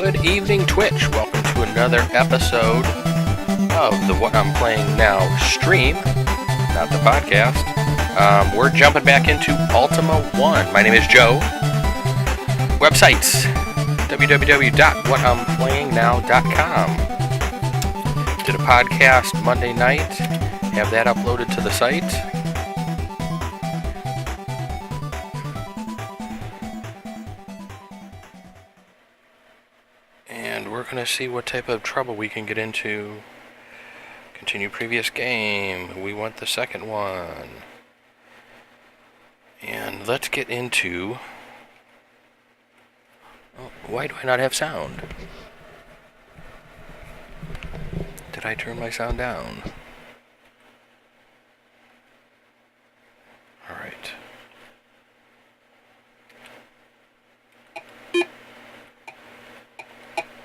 Good evening, Twitch. Welcome to another episode of the What I'm Playing Now stream, not the podcast. We're jumping back into Ultima I. My name is Joe. Websites, www.whatimplay.now.com. Did a podcast Monday night. Have that uploaded to the site. And we're going to see what type of trouble we can get into. Continue previous game. We want the second one. And let's get into... Oh, why do I not have sound? Did I turn my sound down? Alright.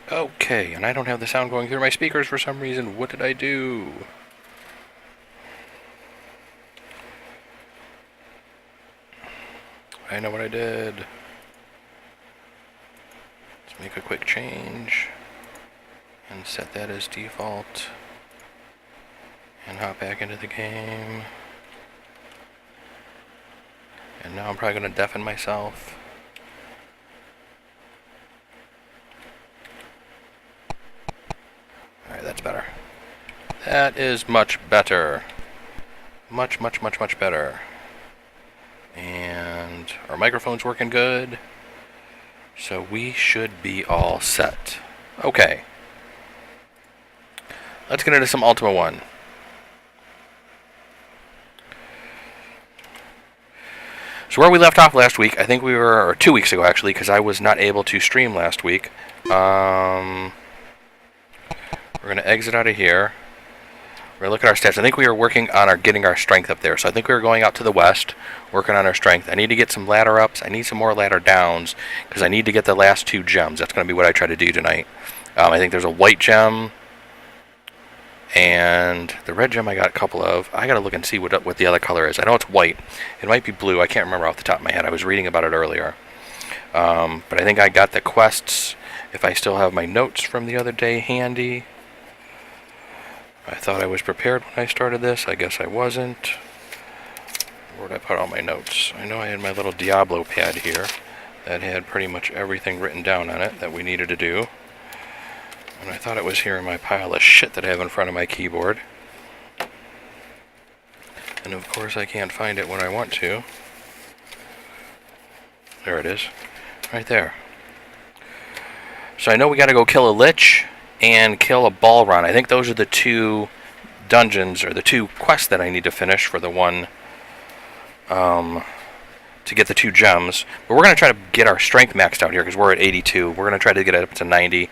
Okay, and I don't have the sound going through my speakers for some reason. What did I do? I know what I did. Let's make a quick change and set that as default and hop back into the game. And now I'm probably going to deafen myself. Alright, that's better. That is much better. Much better. And our microphone's working good. So we should be all set. Okay. Let's get into some Ultima I. So where we left off last week, I think we were, or 2 weeks ago actually, because I was not able to stream last week. We're going to exit out of here. We're going to look at our stats. I think we were working on getting our strength up there. So I think we were going out to the west, working on our strength. I need to get some ladder ups. I need some more ladder downs, because I need to get the last 2 gems. That's going to be what I try to do tonight. I think there's a white gem, and the red gem I got a couple of. I got to look and see what the other color is. I know it's white. It might be blue. I can't remember off the top of my head. I was reading about it earlier. But I think I got the quests, if I still have my notes from the other day handy. I thought I was prepared when I started this. I guess I wasn't. Where did I put all my notes? I know I had my little Diablo pad here that had pretty much everything written down on it that we needed to do. And I thought it was here in my pile of shit that I have in front of my keyboard. And of course I can't find it when I want to. There it is. Right there. So I know we gotta go kill a lich and kill a Balron. I think those are the 2 dungeons, or the 2 quests that I need to finish for the one, to get the 2 gems. But we're going to try to get our strength maxed out here, because we're at 82. We're going to try to get it up to 90.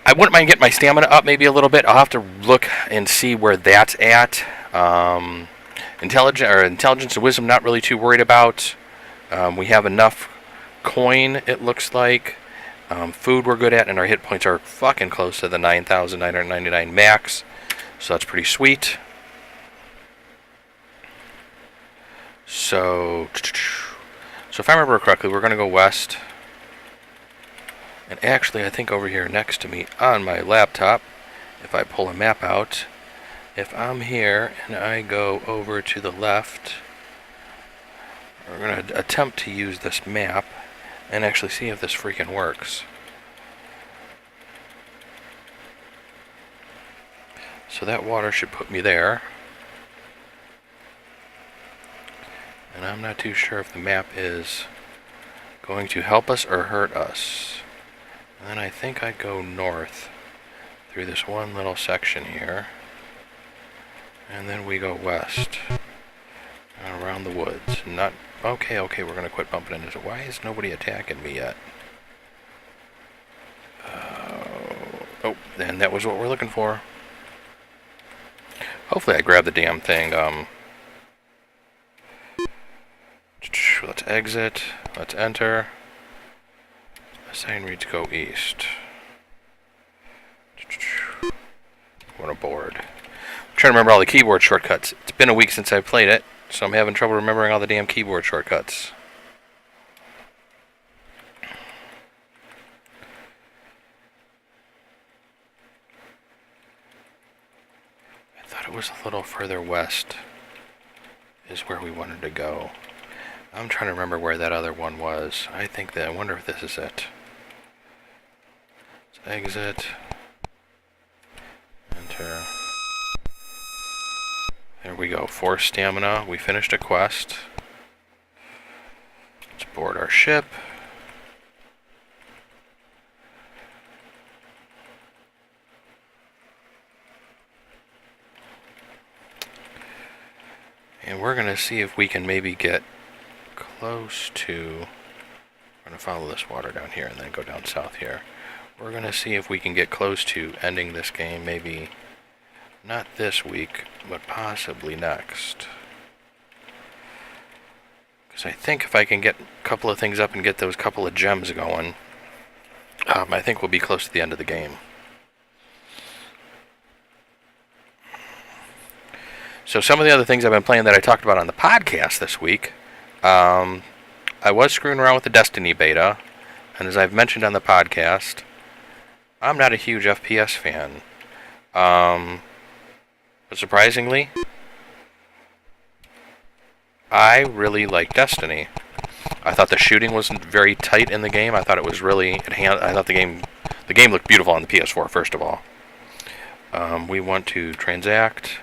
I wouldn't mind getting my stamina up maybe a little bit. I'll have to look and see where that's at. Intelligence and wisdom, not really too worried about. We have enough coin, it looks like. Food we're good at, and our hit points are fucking close to the 9,999 max, so that's pretty sweet. So if I remember correctly, we're going to go west. And actually, I think over here next to me on my laptop, if I pull a map out, if I'm here and I go over to the left, we're going to attempt to use this map and actually see if this freaking works. So that water should put me there. And I'm not too sure if the map is going to help us or hurt us. And then I think I go north through this one little section here. And then we go west and around the woods. Not okay, we're going to quit bumping into it. Why is nobody attacking me yet? Oh, and that was what we're looking for. Hopefully I grab the damn thing. Let's exit. Let's enter. The sign reads go east. What a board. I'm trying to remember all the keyboard shortcuts. It's been a week since I played it, so I'm having trouble remembering all the damn keyboard shortcuts. it was a little further west is where we wanted to go. I'm trying to remember where that other one was. I wonder if this is it. Let's exit. Enter. There we go. 4 stamina. We finished a quest. Let's board our ship. And we're going to see if we can maybe get close to... We're going to follow this water down here and then go down south here. We're going to see if we can get close to ending this game, maybe not this week, but possibly next. Because I think if I can get a couple of things up and get those couple of gems going, I think we'll be close to the end of the game. So some of the other things I've been playing that I talked about on the podcast this week, I was screwing around with the Destiny beta, and as I've mentioned on the podcast, I'm not a huge FPS fan. But surprisingly, I really like Destiny. I thought the shooting wasn't very tight in the game. I thought it was really... I thought the game looked beautiful on the PS4, first of all. We want to transact...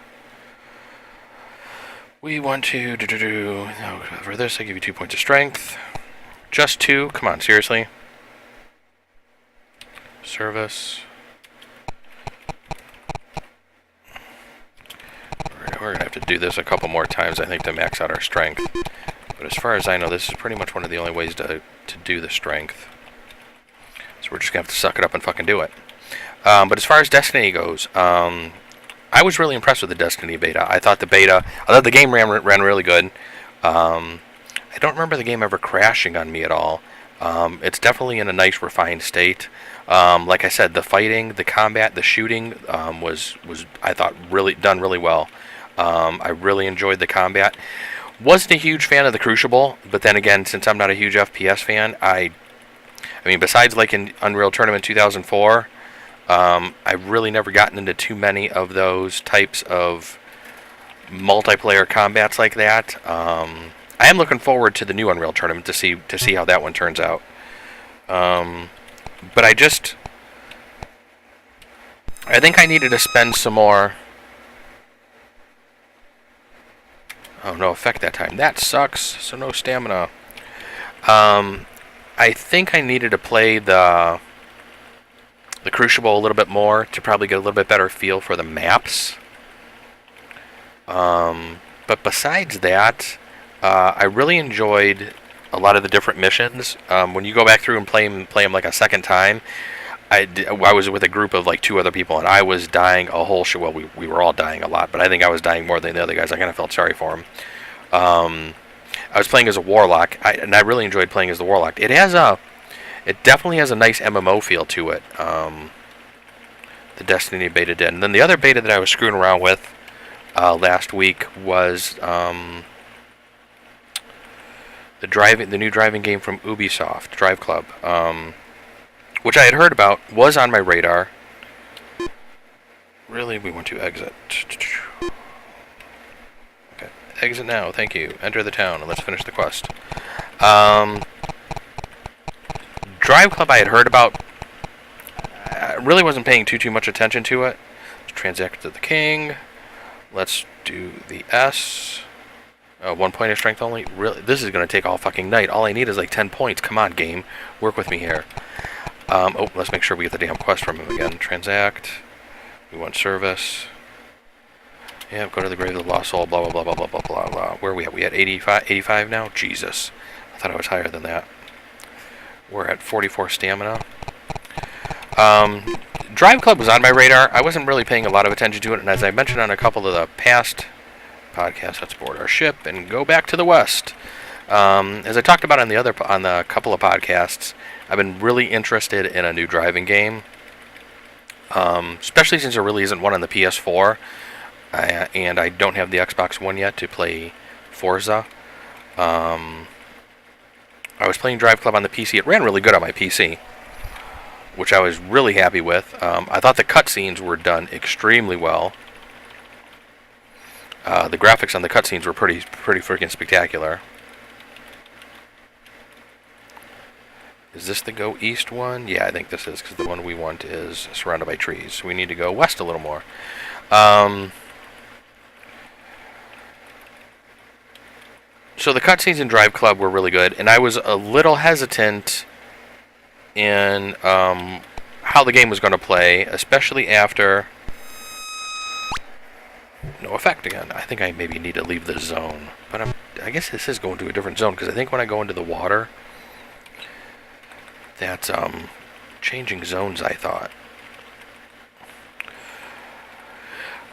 We want to no, for this I give you 2 points of strength. Just 2? Come on, seriously? Service. We're going to have to do this a couple more times, I think, to max out our strength. But as far as I know, this is pretty much one of the only ways to do the strength. So we're just going to have to suck it up and fucking do it. But as far as Destiny goes, I was really impressed with the Destiny beta. I thought the game ran really good. I don't remember the game ever crashing on me at all. It's definitely in a nice, refined state. Like I said, the fighting, the combat, the shooting was I thought done really well. I really enjoyed the combat. Wasn't a huge fan of the Crucible, but then again, since I'm not a huge FPS fan, I mean, besides like in Unreal Tournament 2004. I've really never gotten into too many of those types of multiplayer combats like that. I am looking forward to the new Unreal Tournament to see how that one turns out. But I think I needed to spend some more... Oh, no effect that time. That sucks. So no stamina. I think I needed to play the Crucible a little bit more to probably get a little bit better feel for the maps. But besides that, I really enjoyed a lot of the different missions. When you go back through and play them like a second time, I was with a group of like 2 other people, and I was dying a whole shit. Well, we were all dying a lot, but I think I was dying more than the other guys. I kind of felt sorry for them. I was playing as a warlock, and I really enjoyed playing as the warlock. It definitely has a nice MMO feel to it. The Destiny beta did. And then the other beta that I was screwing around with last week was the new driving game from Ubisoft, Drive Club, which I had heard about, was on my radar. Really, we want to exit. Okay, exit now. Thank you. Enter the town, and let's finish the quest. Drive Club I had heard about. I really wasn't paying too much attention to it. Let's transact to the king. Let's do the S. 1 point of strength only. Really, this is going to take all fucking night. All I need is like 10 points. Come on, game. Work with me here. Oh, let's make sure we get the damn quest from him again. Transact. We want service. Yeah, go to the grave of the lost soul. Blah, blah, blah, blah, blah, blah, blah. Where are we at? We at 85 now? Jesus. I thought I was higher than that. We're at 44 stamina. Drive Club was on my radar. I wasn't really paying a lot of attention to it, and as I mentioned on a couple of the past podcasts, let's board our ship and go back to the west. As I talked about on the couple of podcasts, I've been really interested in a new driving game, especially since there really isn't one on the PS4, and I don't have the Xbox One yet to play Forza. I was playing Drive Club on the PC. It ran really good on my PC, which I was really happy with. I thought the cutscenes were done extremely well. The graphics on the cutscenes were pretty freaking spectacular. Is this the go east one? Yeah, I think this is, because the one we want is surrounded by trees. So we need to go west a little more. So the cutscenes in Drive Club were really good, and I was a little hesitant in how the game was going to play, especially after... No effect again. I think I maybe need to leave the zone. But I guess this is going to a different zone, because I think when I go into the water... That's changing zones, I thought.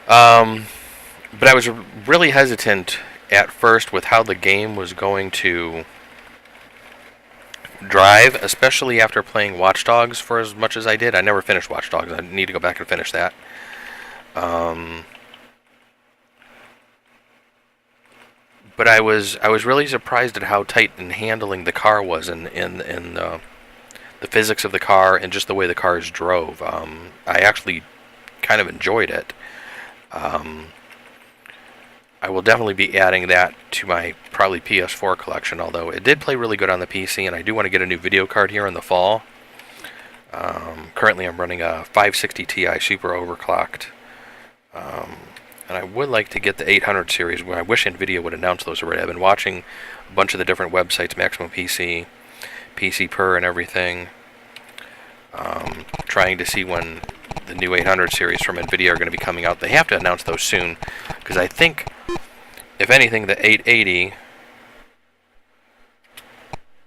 But I was really hesitant at first with how the game was going to drive, especially after playing Watch Dogs for as much as I did. I never finished Watch Dogs. I need to go back and finish that. But I was really surprised at how tight in handling the car was in the physics of the car and just the way the cars drove. I actually kind of enjoyed it. I will definitely be adding that to my probably PS4 collection, although it did play really good on the PC, and I do want to get a new video card here in the fall. Currently I'm running a 560 Ti super overclocked. And I would like to get the 800 series. I wish NVIDIA would announce those already. I've been watching a bunch of the different websites, Maximum PC, PC Per and everything, trying to see when the new 800 series from NVIDIA are going to be coming out. They have to announce those soon, because I think, if anything, the 880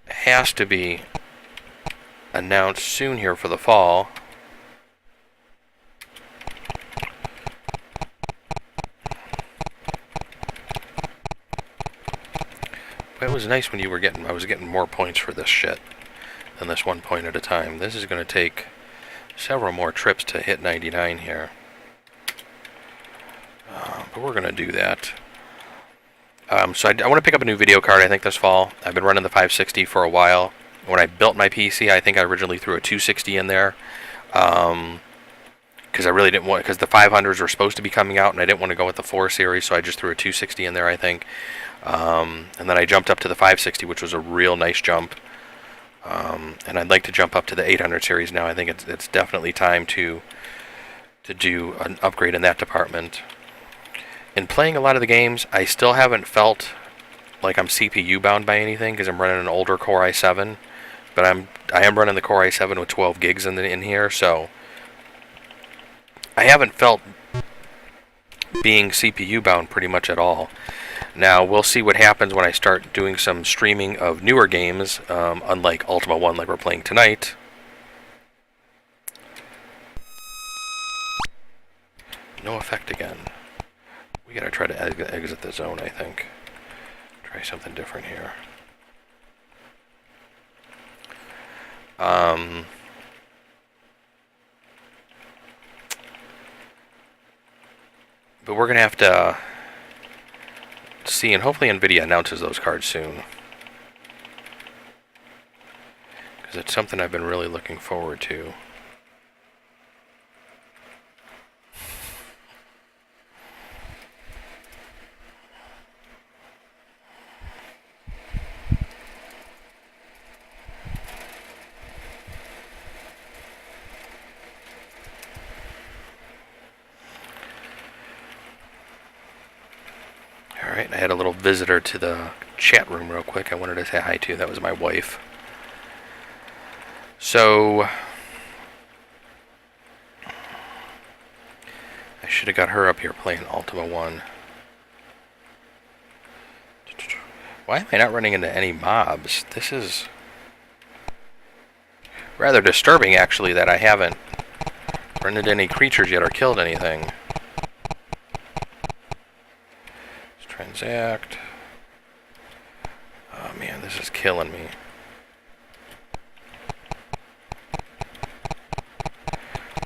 has to be announced soon here for the fall. But it was nice when I was getting more points for this shit than this 1 point at a time. This is going to take several more trips to hit 99 here. But we're going to do that. So I want to pick up a new video card, I think, this fall. I've been running the 560 for a while. When I built my PC, I think I originally threw a 260 in there. Because I really didn't want... Because the 500s were supposed to be coming out, and I didn't want to go with the 4 series, so I just threw a 260 in there, I think. And then I jumped up to the 560, which was a real nice jump. And I'd like to jump up to the 800 series now. I think it's definitely time to do an upgrade in that department. In playing a lot of the games, I still haven't felt like I'm CPU bound by anything, because I'm running an older Core i7. But I am running the Core i7 with 12 gigs in here, so I haven't felt being CPU bound pretty much at all. Now, we'll see what happens when I start doing some streaming of newer games, unlike Ultima I, like we're playing tonight. No effect again. We gotta try to exit the zone, I think. Try something different here. But we're gonna have to see, and hopefully NVIDIA announces those cards soon, because it's something I've been really looking forward to. Alright, I had a little visitor to the chat room real quick I wanted to say hi to. That was my wife. So, I should have got her up here playing Ultima I. Why am I not running into any mobs? This is rather disturbing, actually, that I haven't run into any creatures yet or killed anything. Transact. Oh man, this is killing me.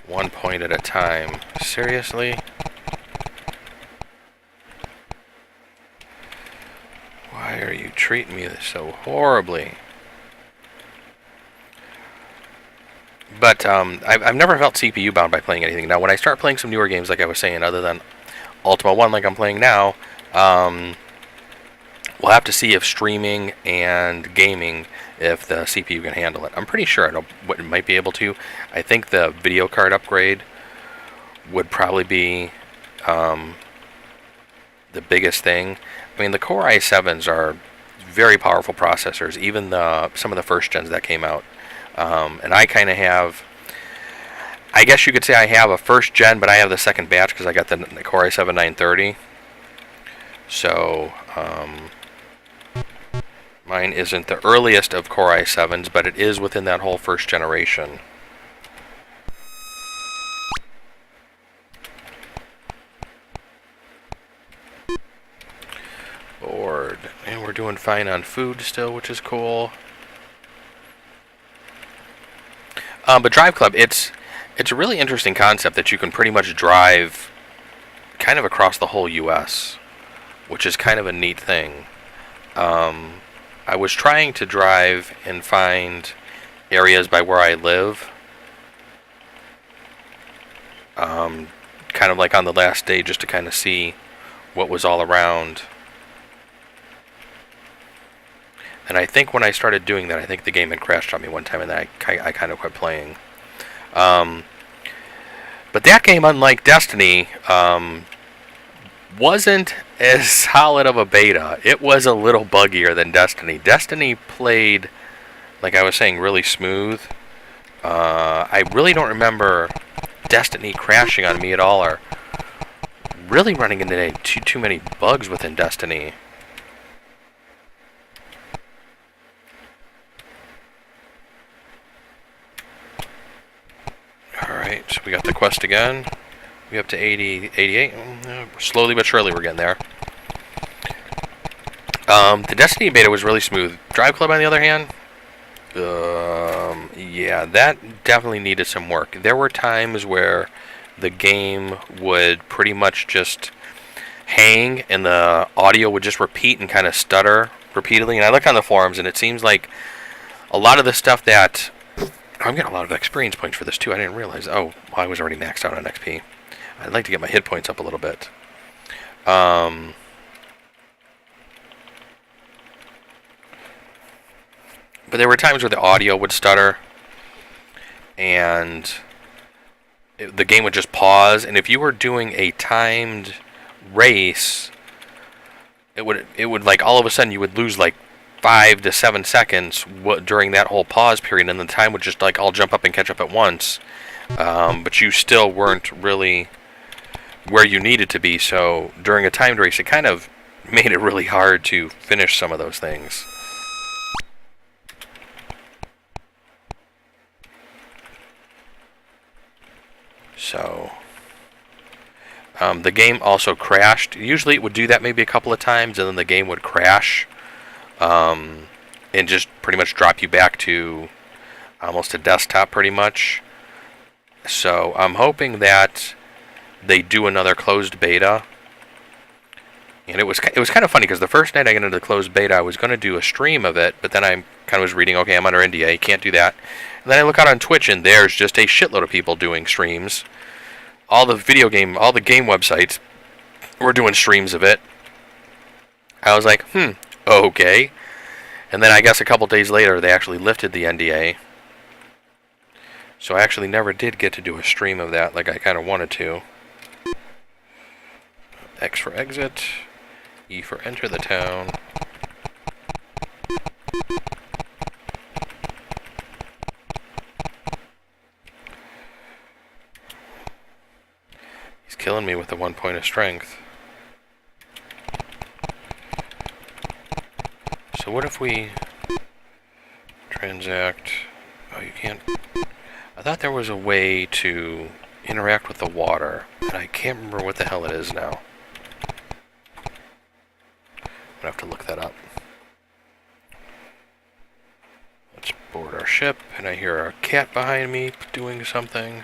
One point at a time. Seriously? Why are you treating me so horribly? But I've never felt CPU bound by playing anything. Now, when I start playing some newer games, like I was saying, other than Ultima 1 like I'm playing now, we'll have to see if streaming and gaming, if the CPU can handle it. I'm pretty sure it might be able to. I think the video card upgrade would probably be the biggest thing. I mean, the Core i7s are very powerful processors, even some of the first gens that came out. And I kind of have, I guess you could say I have a first gen, but I have the second batch because I got the Core i7 930. So, mine isn't the earliest of Core i7s, but it is within that whole first generation. Board. And we're doing fine on food still, which is cool. But Drive Club, it's a really interesting concept that you can pretty much drive kind of across the whole U.S., which is kind of a neat thing. I was trying to drive and find areas by where I live, kind of like on the last day, just to kind of see what was all around. And I think when I started doing that, I think the game had crashed on me one time, and then I kind of quit playing. But that game, unlike Destiny, wasn't as solid of a beta. It was a little buggier than Destiny. Destiny played, like I was saying, really smooth. I really don't remember Destiny crashing on me at all, or really running into too many bugs within Destiny. Alright, so we got the quest again. We up to 88. Slowly but surely we're getting there. The Destiny beta was really smooth. Drive Club, on the other hand, yeah, that definitely needed some work. There were times where the game would pretty much just hang and the audio would just repeat and kind of stutter repeatedly. And I looked on the forums, and it seems like a lot of the stuff that... I'm getting a lot of experience points for this too. I didn't realize. Oh, well, I was already maxed out on XP. I'd like to get my hit points up a little bit. But there were times where the audio would stutter, and the game would just pause. And if you were doing a timed race, it would like all of a sudden you would lose like 5 to 7 seconds during that whole pause period, and the time would just like all jump up and catch up at once. But you still weren't really where you needed to be, so during a timed race it kind of made it really hard to finish some of those things. So the game also crashed. Usually it would do that maybe a couple of times, and then the game would crash and just pretty much drop you back to almost a desktop pretty much. So I'm hoping that they do another closed beta. And it was kind of funny because the first night I got into the closed beta, I was going to do a stream of it, but then I kind of was reading, okay, I'm under NDA, can't do that. And then I look out on Twitch, and there's just a shitload of people doing streams. All the game websites were doing streams of it. I was like, okay. And then I guess a couple days later, they actually lifted the NDA. So I actually never did get to do a stream of that like I kind of wanted to. X for exit. E for enter the town. He's killing me with the 1 point of strength. So what if we transact... Oh, you can't... I thought there was a way to interact with the water, and I can't remember what the hell it is now. I'm gonna have to look that up. Let's board our ship, and I hear a cat behind me doing something.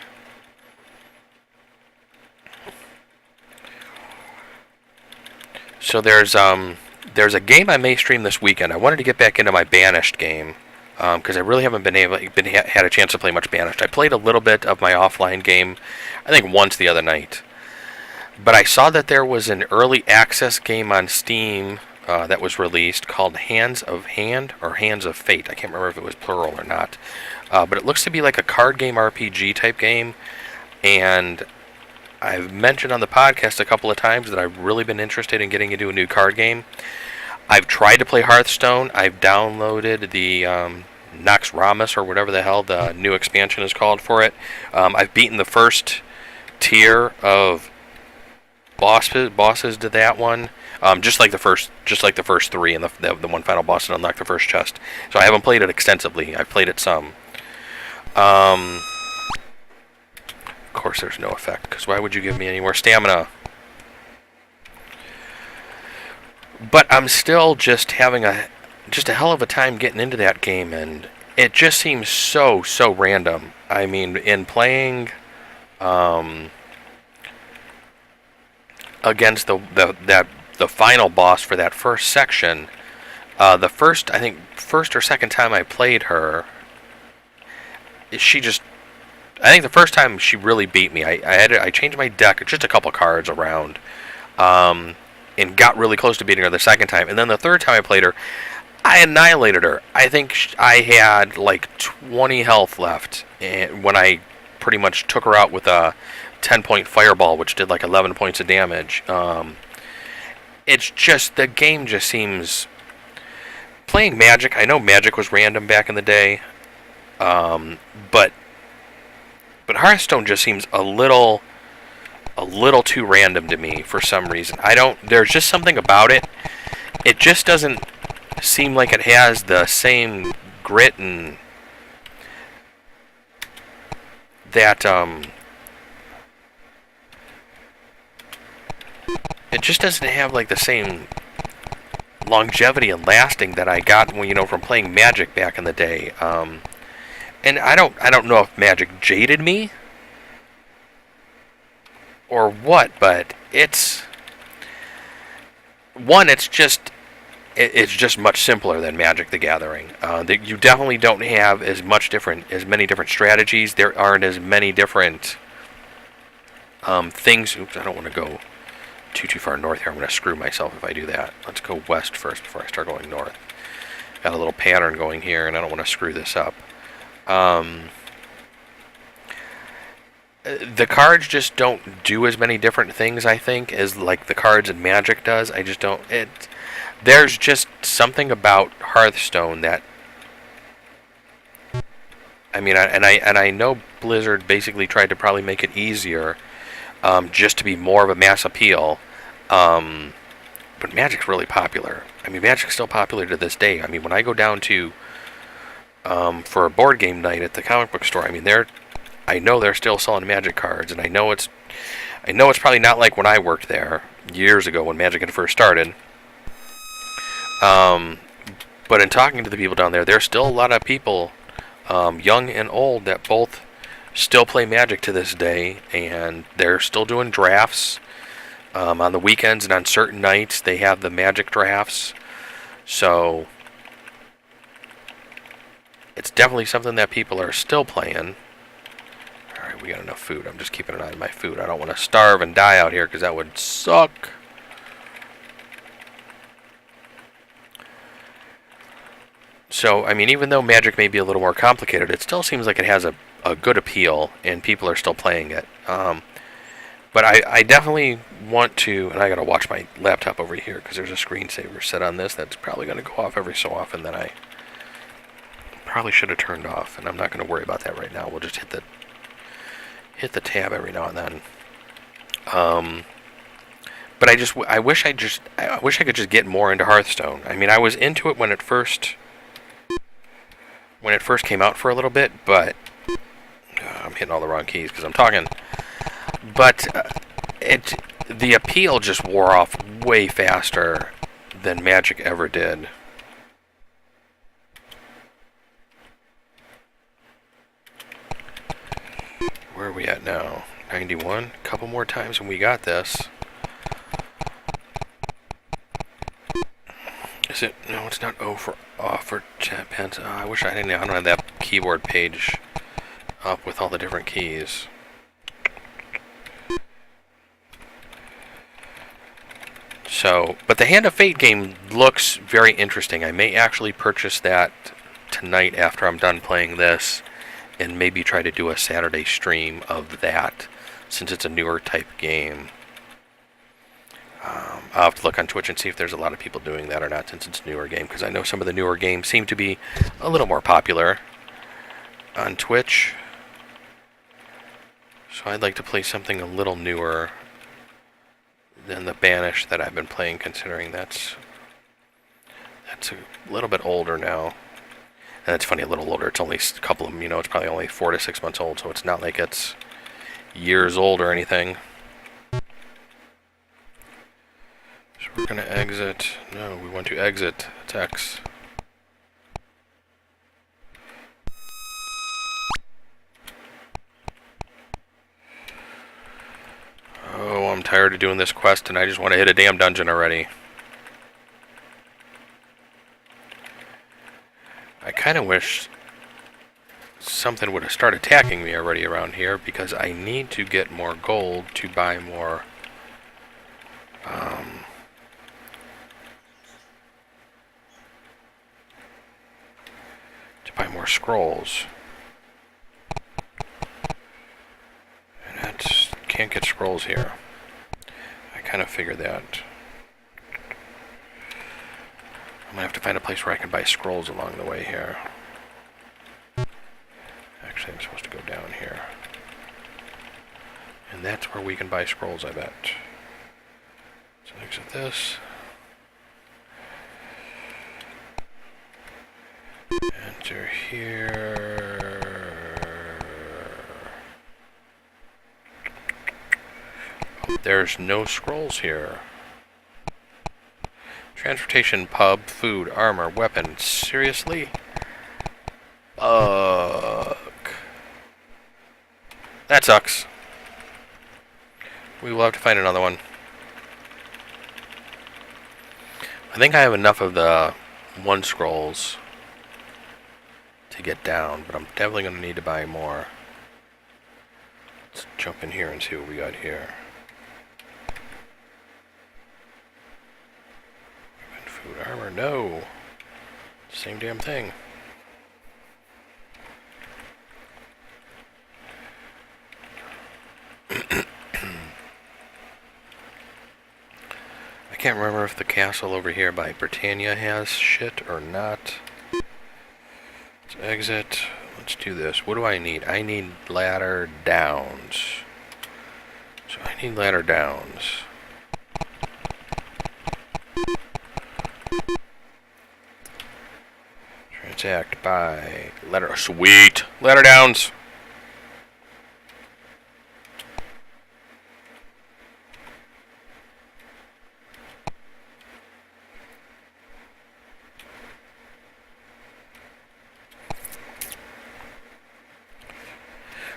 So there's a game I may stream this weekend. I wanted to get back into my Banished game because I really haven't had a chance to play much Banished. I played a little bit of my offline game, I think once the other night. But I saw that there was an early access game on Steam that was released called Hands of Hand or Hands of Fate. I can't remember if it was plural or not. But it looks to be like a card game RPG type game. And I've mentioned on the podcast a couple of times that I've really been interested in getting into a new card game. I've tried to play Hearthstone. I've downloaded the Nox Ramus or whatever the hell the new expansion is called for it. I've beaten the first tier of bosses to that one. Just like the first three, and the one final boss that unlocked the first chest. So I haven't played it extensively. I've played it some. Of course, there's no effect, because why would you give me any more stamina? But I'm still just having a hell of a time getting into that game, and it just seems so random. I mean, in playing against the final boss for that first section, I think first or second time I played her, I think the first time she really beat me. I changed my deck just a couple cards around, and got really close to beating her the second time. And then the third time I played her, I annihilated her. I think I had like 20 health left, and when I pretty much took her out with a 10-point fireball, which did like 11 points of damage. It's just, the game just seems... Playing Magic, I know Magic was random back in the day, but Hearthstone just seems a little too random to me for some reason. There's just something about it. It just doesn't seem like it has the same grit and that, it just doesn't have like the same longevity and lasting that I got from playing Magic back in the day. And I don't know if Magic jaded me or what, but it's just much simpler than Magic the Gathering. You definitely don't have as many different strategies. There aren't as many different things. Oops, I don't want to go too far north here. I'm going to screw myself if I do that. Let's go west first before I start going north. Got a little pattern going here, and I don't want to screw this up. The cards just don't do as many different things, I think, as like the cards in Magic does. I just don't. There's just something about Hearthstone that, I mean, I know Blizzard basically tried to probably make it easier, just to be more of a mass appeal. But Magic's really popular. I mean, Magic's still popular to this day. I mean, when I go down to for a board game night at the comic book store, I mean, I know they're still selling Magic cards, and I know it's probably not like when I worked there years ago when Magic had first started. But in talking to the people down there, there's still a lot of people, young and old, that both still play Magic to this day, and they're still doing drafts. On the weekends and on certain nights, they have the Magic drafts. So it's definitely something that people are still playing. Alright, we got enough food. I'm just keeping an eye on my food. I don't want to starve and die out here, because that would suck. So, I mean, even though Magic may be a little more complicated, it still seems like it has a good appeal, and people are still playing it. But I definitely want to, and I gotta watch my laptop over here, because there's a screensaver set on this that's probably going to go off every so often that I probably should have turned off, and I'm not going to worry about that right now. We'll just hit the tab every now and then. But I wish I could just get more into Hearthstone. I mean, I was into it when it first came out for a little bit, but I'm hitting all the wrong keys because I'm talking. But the appeal just wore off way faster than Magic ever did. Where are we at now? 91? A couple more times and we got this. Is it? No, it's not O for offer chat pens. I wish I don't have that keyboard page up with all the different keys. So, but the Hand of Fate game looks very interesting. I may actually purchase that tonight after I'm done playing this, and maybe try to do a Saturday stream of that, since it's a newer type game. I'll have to look on Twitch and see if there's a lot of people doing that or not, since it's a newer game, because I know some of the newer games seem to be a little more popular on Twitch. So I'd like to play something a little newer than the Banished that I've been playing, considering that's a little bit older now. And it's funny, a little older. It's only a couple of them, it's probably only 4 to 6 months old, so it's not like it's years old or anything. So we're going to exit. No, we want to exit. It's X. Oh, I'm tired of doing this quest, and I just want to hit a damn dungeon already. I kind of wish something would have started attacking me already around here, because I need to get more gold to buy more scrolls. And that's can't get scrolls here. I kind of figured that. I'm gonna have to find a place where I can buy scrolls along the way here. Actually, I'm supposed to go down here. And that's where we can buy scrolls, I bet. So exit this. Enter here. Oh, there's no scrolls here. Transportation, pub, food, armor, weapons. Seriously? Fuck. That sucks. We will have to find another one. I think I have enough of the 1 scrolls to get down, but I'm definitely going to need to buy more. Let's jump in here and see what we got here. Food, armor, no. Same damn thing. I can't remember if the castle over here by Britannia has shit or not. Let's exit. Let's do this. What do I need? I need ladder downs. So I need ladder downs. Transact by ladder. Sweet! Ladder downs!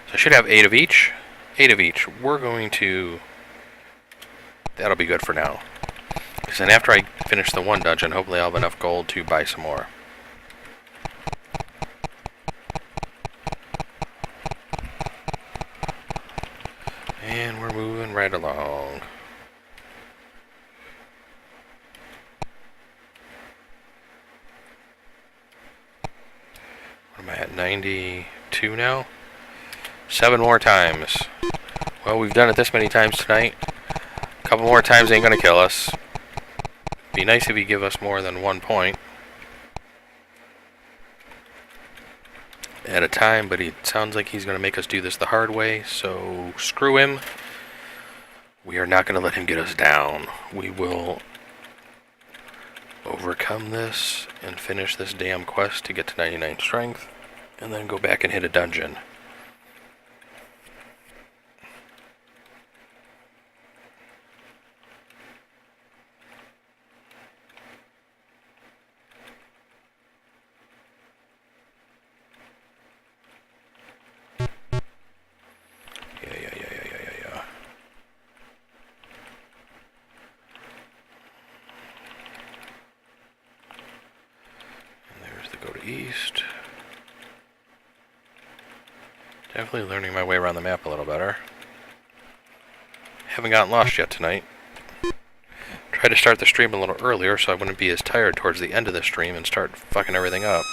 So I should have 8 of each. 8 of each. We're going to... That'll be good for now. Because then after I finish the 1 dungeon, hopefully I'll have enough gold to buy some more. And we're moving right along. What am I at? 92 now? 7 more times. Well, we've done it this many times tonight. A couple more times ain't gonna kill us. Be nice if he give us more than 1 point at a time, but it sounds like he's gonna make us do this the hard way, so screw him. We are not gonna let him get us down. We will overcome this and finish this damn quest to get to 99 strength, and then go back and hit a dungeon. East. Definitely learning my way around the map a little better. Haven't gotten lost yet tonight. Tried to start the stream a little earlier so I wouldn't be as tired towards the end of the stream and start fucking everything up.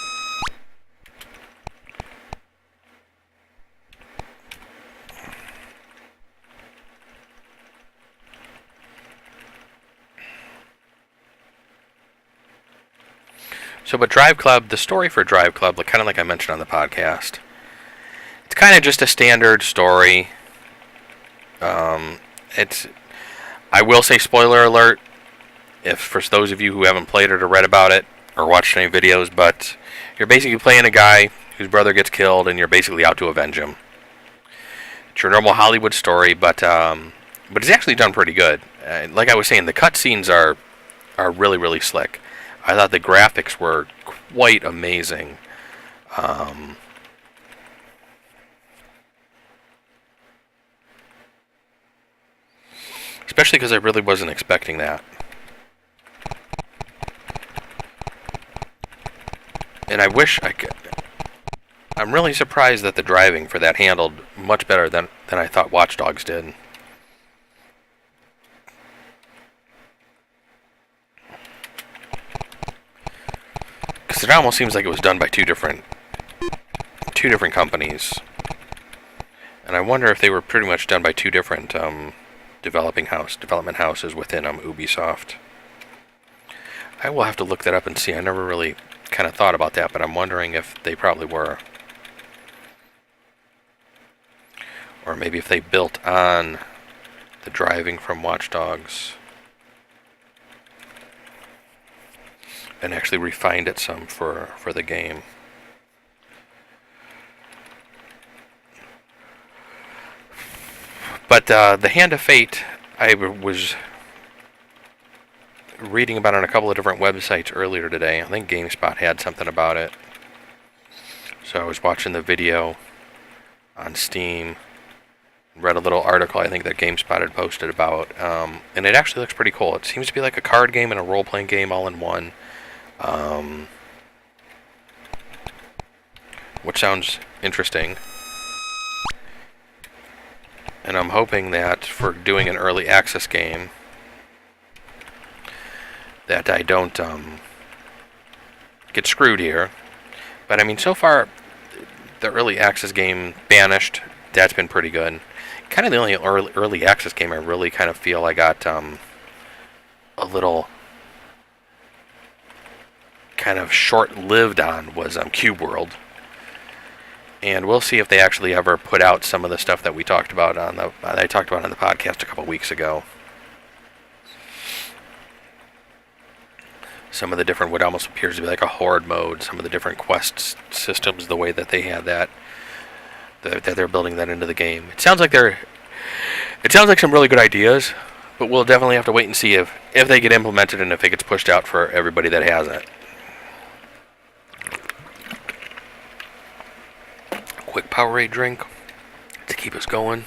So, but Drive Club, the story for Drive Club, kind of like I mentioned on the podcast, it's kind of just a standard story. I will say, spoiler alert, if for those of you who haven't played it or read about it or watched any videos, but you're basically playing a guy whose brother gets killed, and you're basically out to avenge him. It's your normal Hollywood story, but it's actually done pretty good. Like I was saying, the cutscenes are really, really slick. I thought the graphics were quite amazing. Especially because I really wasn't expecting that. And I wish I could... I'm really surprised that the driving for that handled much better than I thought Watch Dogs did. Because it almost seems like it was done by two different companies. And I wonder if they were pretty much done by two different development houses within Ubisoft. I will have to look that up and see. I never really kind of thought about that, but I'm wondering if they probably were. Or maybe if they built on the driving from Watch Dogs and actually refined it some for the game. But the Hand of Fate, I was reading about on a couple of different websites earlier today. I think GameSpot had something about it. So I was watching the video on Steam, read a little article I think that GameSpot had posted about, and it actually looks pretty cool. It seems to be like a card game and a role-playing game all in one. Which sounds interesting. And I'm hoping that for doing an early access game, that I don't get screwed here. But I mean, so far, the early access game, Banished, that's been pretty good. Kind of the only early access game I really kind of feel I got a little kind of short-lived on was Cube World. And we'll see if they actually ever put out some of the stuff that we talked about on the podcast a couple weeks ago. Some of the different, what almost appears to be like a horde mode, some of the different quest systems, the way that they had that they're building that into the game. It sounds like some really good ideas, but we'll definitely have to wait and see if they get implemented and if it gets pushed out for everybody that hasn't. Quick Powerade drink to keep us going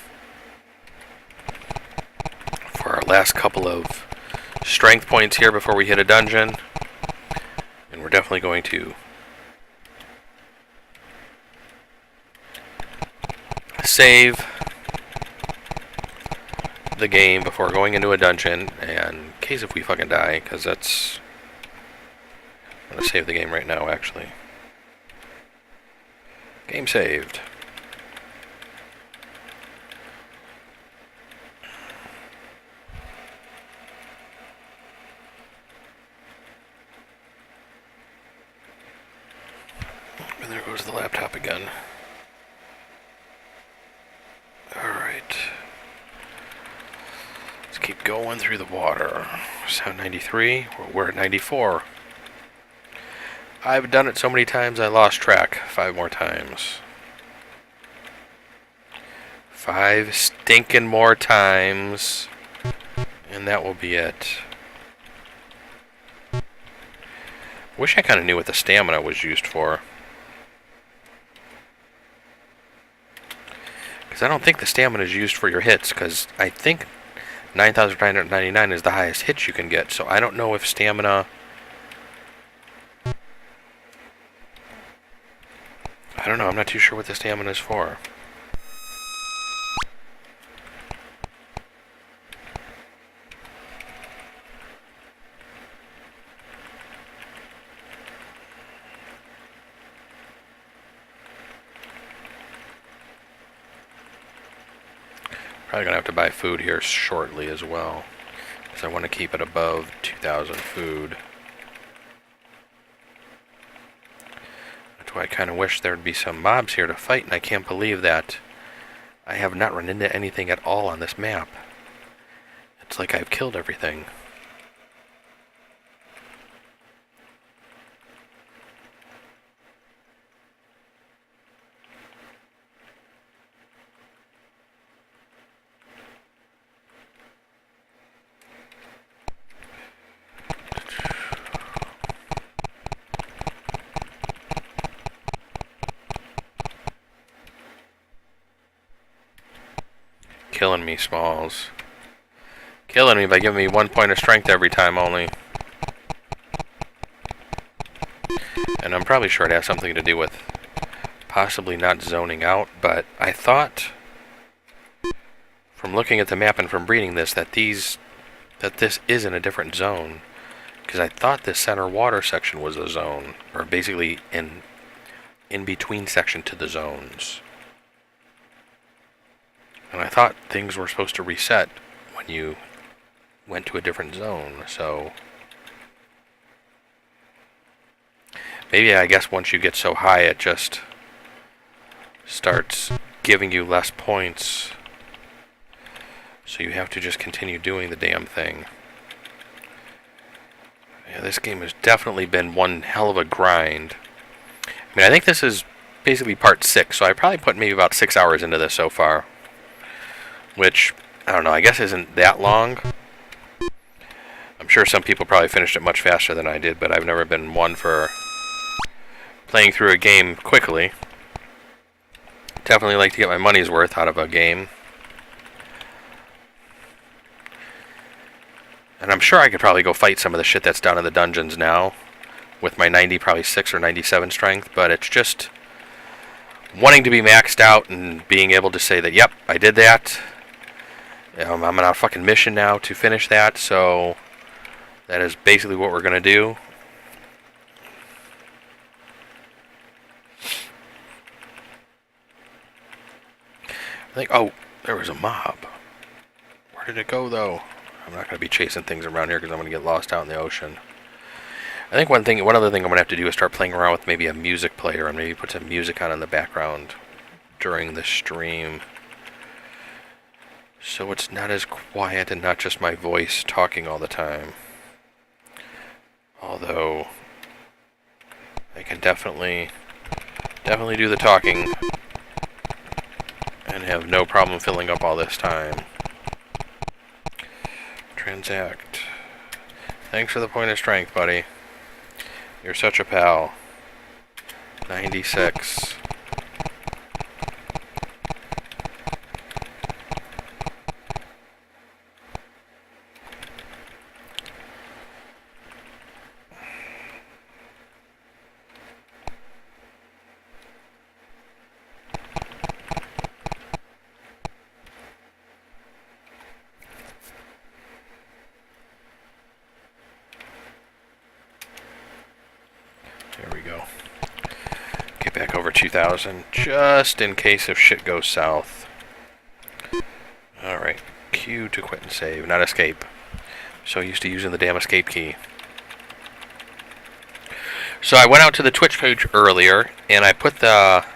for our last couple of strength points here before we hit a dungeon. And we're definitely going to save the game before going into a dungeon, and in case if we fucking die, because that's... I'm going to save the game right now, actually. Game saved. And there goes the laptop again. Alright. Let's keep going through the water. So 93, we're at 94. I've done it so many times I lost track. 5 more times. 5 stinking more times. And that will be it. Wish I kind of knew what the stamina was used for. Because I don't think the stamina is used for your hits, because I think 9,999 is the highest hits you can get, so I don't know if stamina... I don't know, I'm not too sure what the stamina is for. Probably going to have to buy food here shortly as well, because I want to keep it above 2,000 food. That's why I kind of wish there would be some mobs here to fight, and I can't believe that I have not run into anything at all on this map. It's like I've killed everything. Killing me, Smalls. Killing me by giving me 1 point of strength every time only. And I'm probably sure it has something to do with possibly not zoning out, but I thought, from looking at the map and from reading this, that this is in a different zone. Because I thought this center water section was a zone, or basically in between section to the zones. And I thought things were supposed to reset when you went to a different zone, so maybe, I guess, once you get so high it just starts giving you less points, so you have to just continue doing the damn thing. Yeah, this game has definitely been one hell of a grind. I mean, I think this is basically part 6, so I probably put maybe about 6 hours into this so far. Which, I don't know, I guess isn't that long. I'm sure some people probably finished it much faster than I did, but I've never been one for playing through a game quickly. Definitely like to get my money's worth out of a game. And I'm sure I could probably go fight some of the shit that's down in the dungeons now with my 90, probably 6 or 97 strength, but it's just wanting to be maxed out and being able to say that, yep, I did that. I'm on a fucking mission now to finish that, so that is basically what we're going to do. I think, oh, there was a mob. Where did it go, though? I'm not going to be chasing things around here because I'm going to get lost out in the ocean. I think one other thing I'm going to have to do is start playing around with maybe a music player, and maybe put some music on in the background during the stream, so it's not as quiet and not just my voice talking all the time. Although I can definitely do the talking and have no problem filling up all this time. Transact. Thanks for the point of strength, buddy. You're such a pal. 96. There we go. Get back over 2,000, just in case if shit goes south. Alright, Q to quit and save, not escape. So used to using the damn escape key. So I went out to the Twitch page earlier, and I put the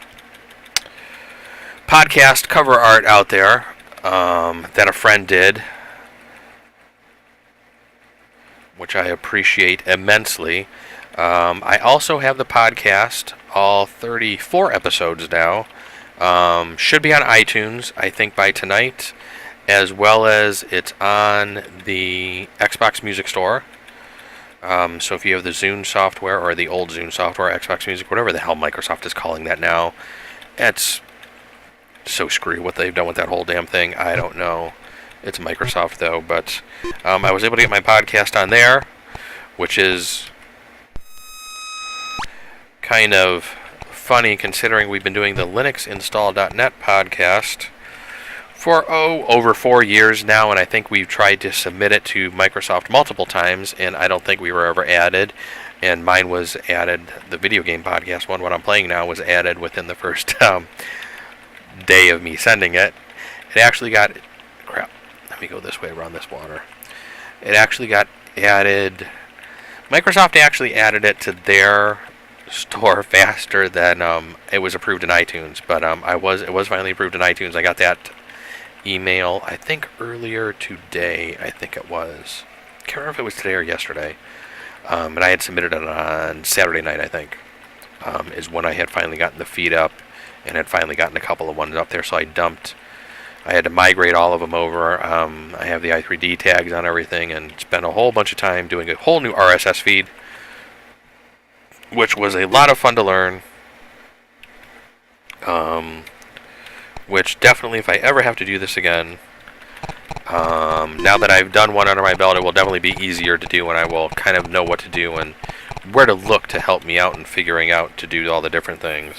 podcast cover art out there that a friend did, which I appreciate immensely. I also have the podcast, all 34 episodes now. Should be on iTunes, I think, by tonight, as well as it's on the Xbox Music Store. So if you have the Zune software, or the old Zune software, Xbox Music, whatever the hell Microsoft is calling that now, it's so screwy what they've done with that whole damn thing. I don't know. It's Microsoft, though, but I was able to get my podcast on there, which is kind of funny considering we've been doing the linuxinstall.net podcast for over 4 years now, and I think we've tried to submit it to Microsoft multiple times, and I don't think we were ever added. And mine was added, the video game podcast one, what I'm playing now, was added within the first day of me sending it. It actually got Let me go this way around this water. It actually got added. Microsoft actually added it to their store faster than it was approved in iTunes. But it was finally approved in iTunes. I got that email, I think, earlier today. I think it was. Can't remember if it was today or yesterday. And I had submitted it on Saturday night, I think, is when I had finally gotten the feed up and had finally gotten a couple of ones up there. So I had to migrate all of them over. I have the i3D tags on everything and spent a whole bunch of time doing a whole new RSS feed, which was a lot of fun to learn. Which definitely, if I ever have to do this again, now that I've done one under my belt, it will definitely be easier to do, and I will kind of know what to do and where to look to help me out in figuring out to do all the different things.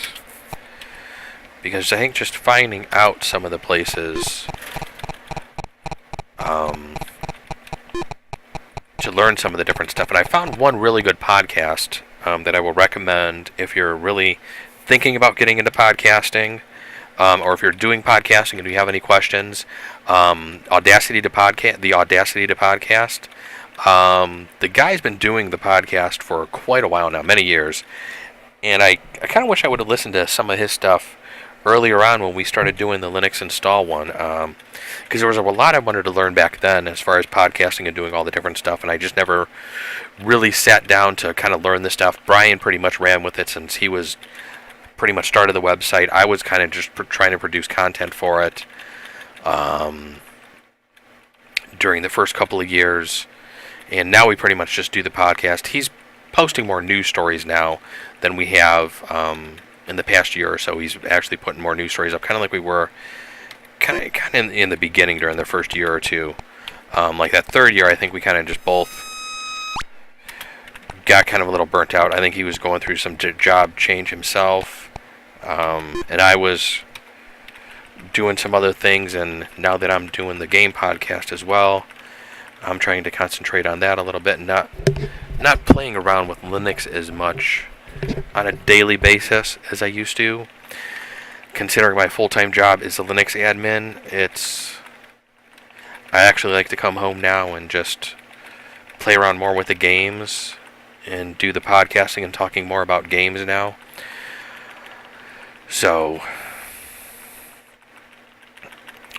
Because I think just finding out some of the places to learn some of the different stuff. And I found one really good podcast that I will recommend if you're really thinking about getting into podcasting, or if you're doing podcasting and you have any questions. The Audacity to Podcast. The guy's been doing the podcast for quite a while now, many years. And I kind of wish I would have listened to some of his stuff earlier on when we started doing the Linux install one, because there was a lot I wanted to learn back then as far as podcasting and doing all the different stuff, and I just never really sat down to kind of learn this stuff. Brian pretty much ran with it since he was pretty much started the website. I was kind of just trying to produce content for it during the first couple of years, and now we pretty much just do the podcast. He's posting more news stories now than we have in the past year or so. He's actually putting more news stories up, kind of like we were kind of in the beginning during the first year or two. Like that third year, I think we kind of just both got kind of a little burnt out. I think he was going through some job change himself, and I was doing some other things, and now that I'm doing the game podcast as well, I'm trying to concentrate on that a little bit and not playing around with Linux as much on a daily basis as I used to. Considering my full-time job is a Linux admin, I actually like to come home now and just play around more with the games and do the podcasting and talking more about games now. So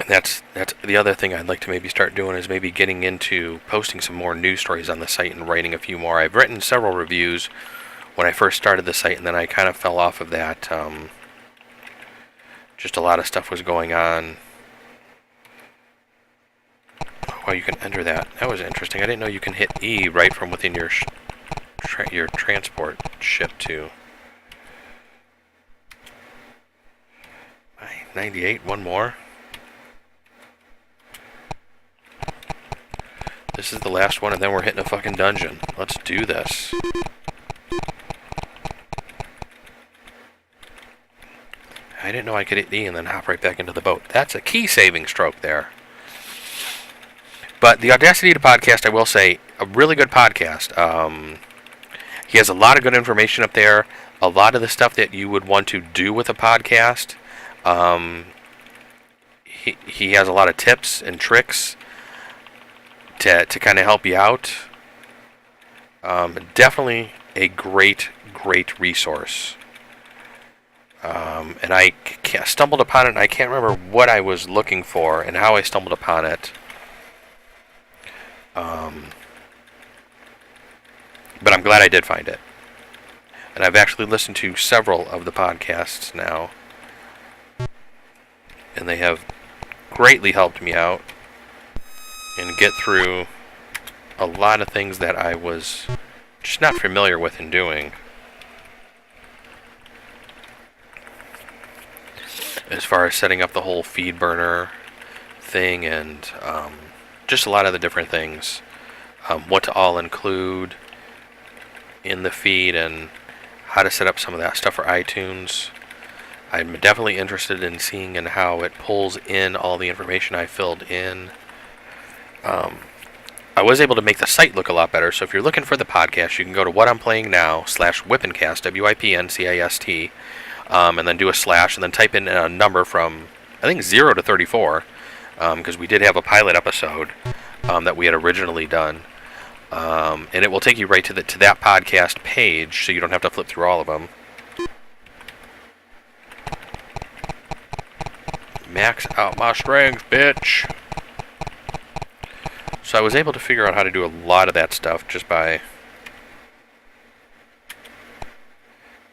that's the other thing I'd like to maybe start doing, is maybe getting into posting some more news stories on the site and writing a few more. I've written several reviews when I first started the site, and then I kind of fell off of that. Just a lot of stuff was going on. Oh, you can enter that. That was interesting. I didn't know you can hit E right from within your your transport ship too. 98, one more. This is the last one, and then we're hitting a fucking dungeon. Let's do this. I didn't know I could hit E and then hop right back into the boat. That's a key saving stroke there. But the Audacity to Podcast, I will say, a really good podcast. He has a lot of good information up there. A lot of the stuff that you would want to do with a podcast. He has a lot of tips and tricks to kind of help you out. Definitely a great resource. And I stumbled upon it, and I can't remember what I was looking for and how I stumbled upon it. But I'm glad I did find it. And I've actually listened to several of the podcasts now, and they have greatly helped me out and get through a lot of things that I was just not familiar with in doing. As far as setting up the whole feed burner thing, and just a lot of the different things, what to all include in the feed, and how to set up some of that stuff for iTunes. I'm definitely interested in seeing and how it pulls in all the information I filled in. I was able to make the site look a lot better, so if you're looking for the podcast, you can go to whatimplayingnow/WIPNcast, WIPNCAST, and then do a slash, and then type in a number from, I think, 0 to 34, because we did have a pilot episode that we had originally done. And it will take you right to that podcast page, so you don't have to flip through all of them. Max out my strength, bitch! So I was able to figure out how to do a lot of that stuff just by...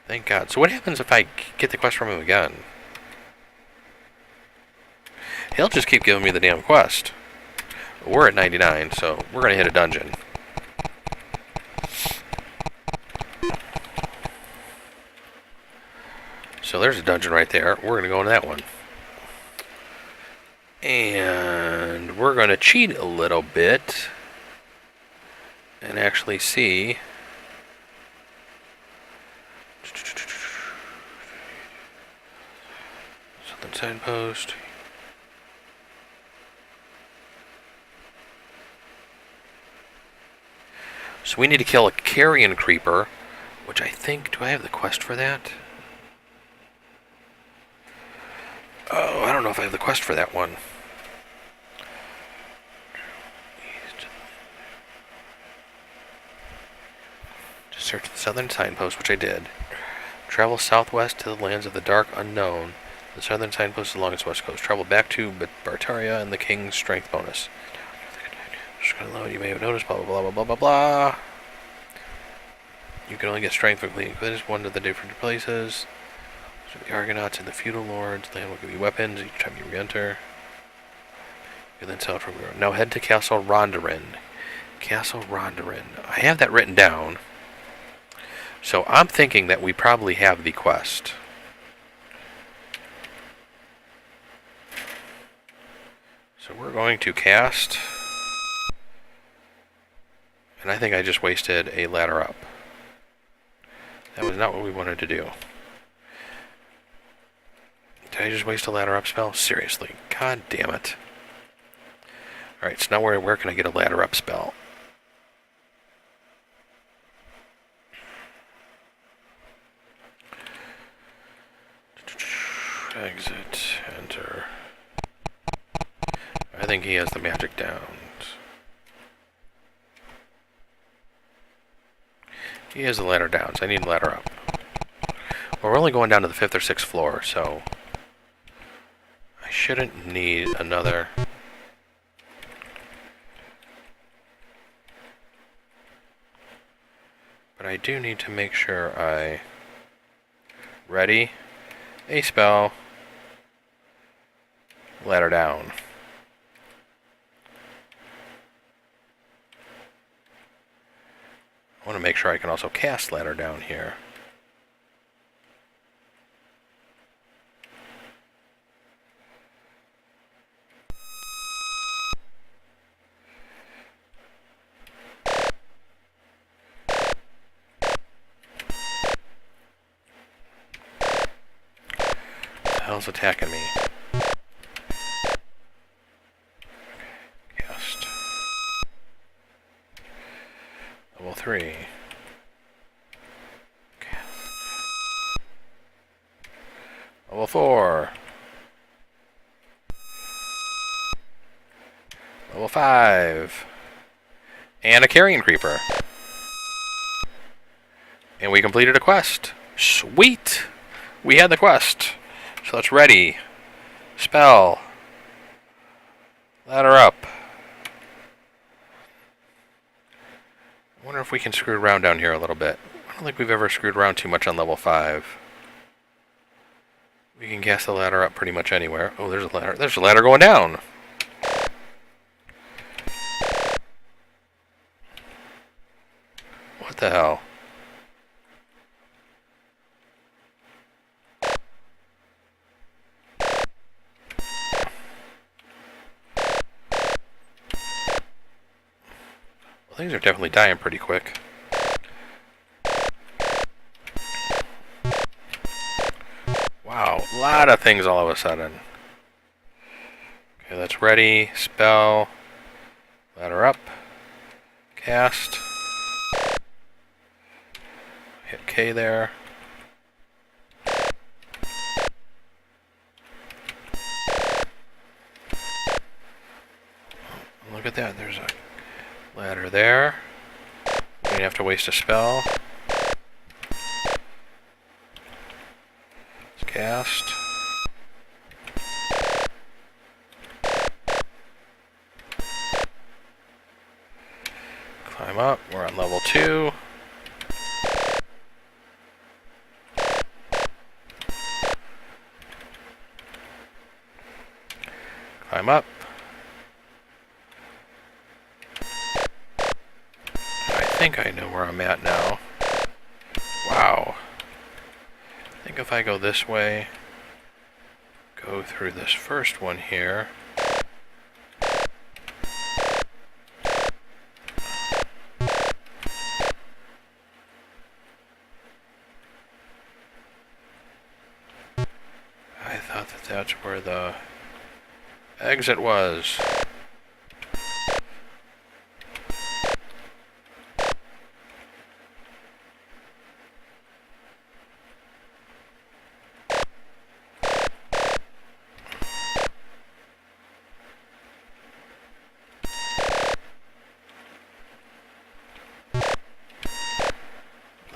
Thank God. So what happens if I get the quest from him again? He'll just keep giving me the damn quest. We're at 99, so we're going to hit a dungeon. So there's a dungeon right there. We're going to go into that one. And we're going to cheat a little bit and actually see... Southern signpost. So we need to kill a carrion creeper, which I think... Do I have the quest for that? Oh, I don't know if I have the quest for that one. Just search the southern signpost, which I did. Travel southwest to the lands of the dark unknown. The southern signpost is along its west coast. Travel back to Bartaria and the king's strength bonus. Just gonna load. You may have noticed. Blah blah blah blah blah blah blah. You can only get strength from completing quests one of the different places. So the Argonauts and the feudal lords. Land will give you weapons each time you re-enter. You then sell from now. Head to Castle Rondarin. Castle Rondarin. I have that written down. So I'm thinking that we probably have the quest. So we're going to cast. And I think I just wasted a ladder up. That was not what we wanted to do. Did I just waste a ladder up spell? Seriously. God damn it. Alright, so now where can I get a ladder up spell? Exit, enter. I think he has the magic down. He has the ladder down, so I need a ladder up. Well, we're only going down to the 5th or 6th floor, so I shouldn't need another. But I do need to make sure I ready a spell, ladder down. I want to make sure I can also cast ladder down here. What the hell's attacking me? Cast. Level 3. Level 4. Level 5. And a carrion creeper. And we completed a quest. Sweet! We had the quest. So let's ready. Spell. Ladder up. I wonder if we can screw around down here a little bit. I don't think we've ever screwed around too much on level 5. We can cast the ladder up pretty much anywhere. Oh, there's a ladder. There's a ladder going down. What the hell? Well, things are definitely dying pretty quick. Wow, a lot of things all of a sudden. Okay, that's ready. Spell. Ladder up. Cast. Hit K there. at that. There's a ladder there. We don't have to waste a spell. Let's cast. Climb up. We're on level 2. Climb up. I think I know where I'm at now. Wow. I think if I go this way, go through this first one here. I thought that that's where the exit was.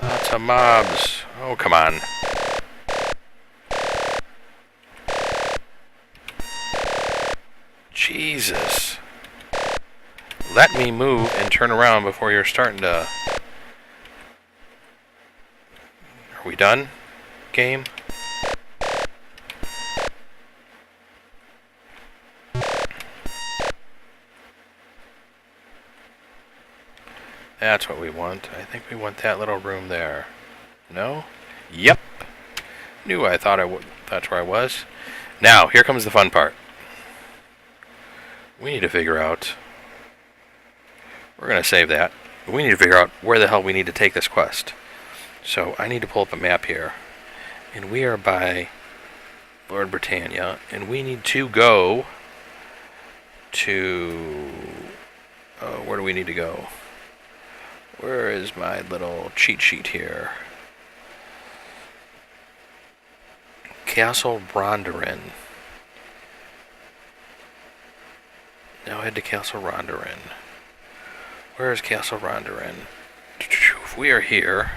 Lots of mobs. Oh, come on. Jesus. Let me move and turn around before you're starting to... Are we done, game? That's what we want. I think we want that little room there. No? Yep. Knew I thought I would. That's where I was. Now, here comes the fun part. We need to figure out... We're going to save that. But we need to figure out where the hell we need to take this quest. So I need to pull up a map here. And we are by Lord Britannia. And we need to go to... where do we need to go? Where is my little cheat sheet here? Castle Rondorin. Now head to Castle Rondorin. Where is Castle Rondorin? If we are here,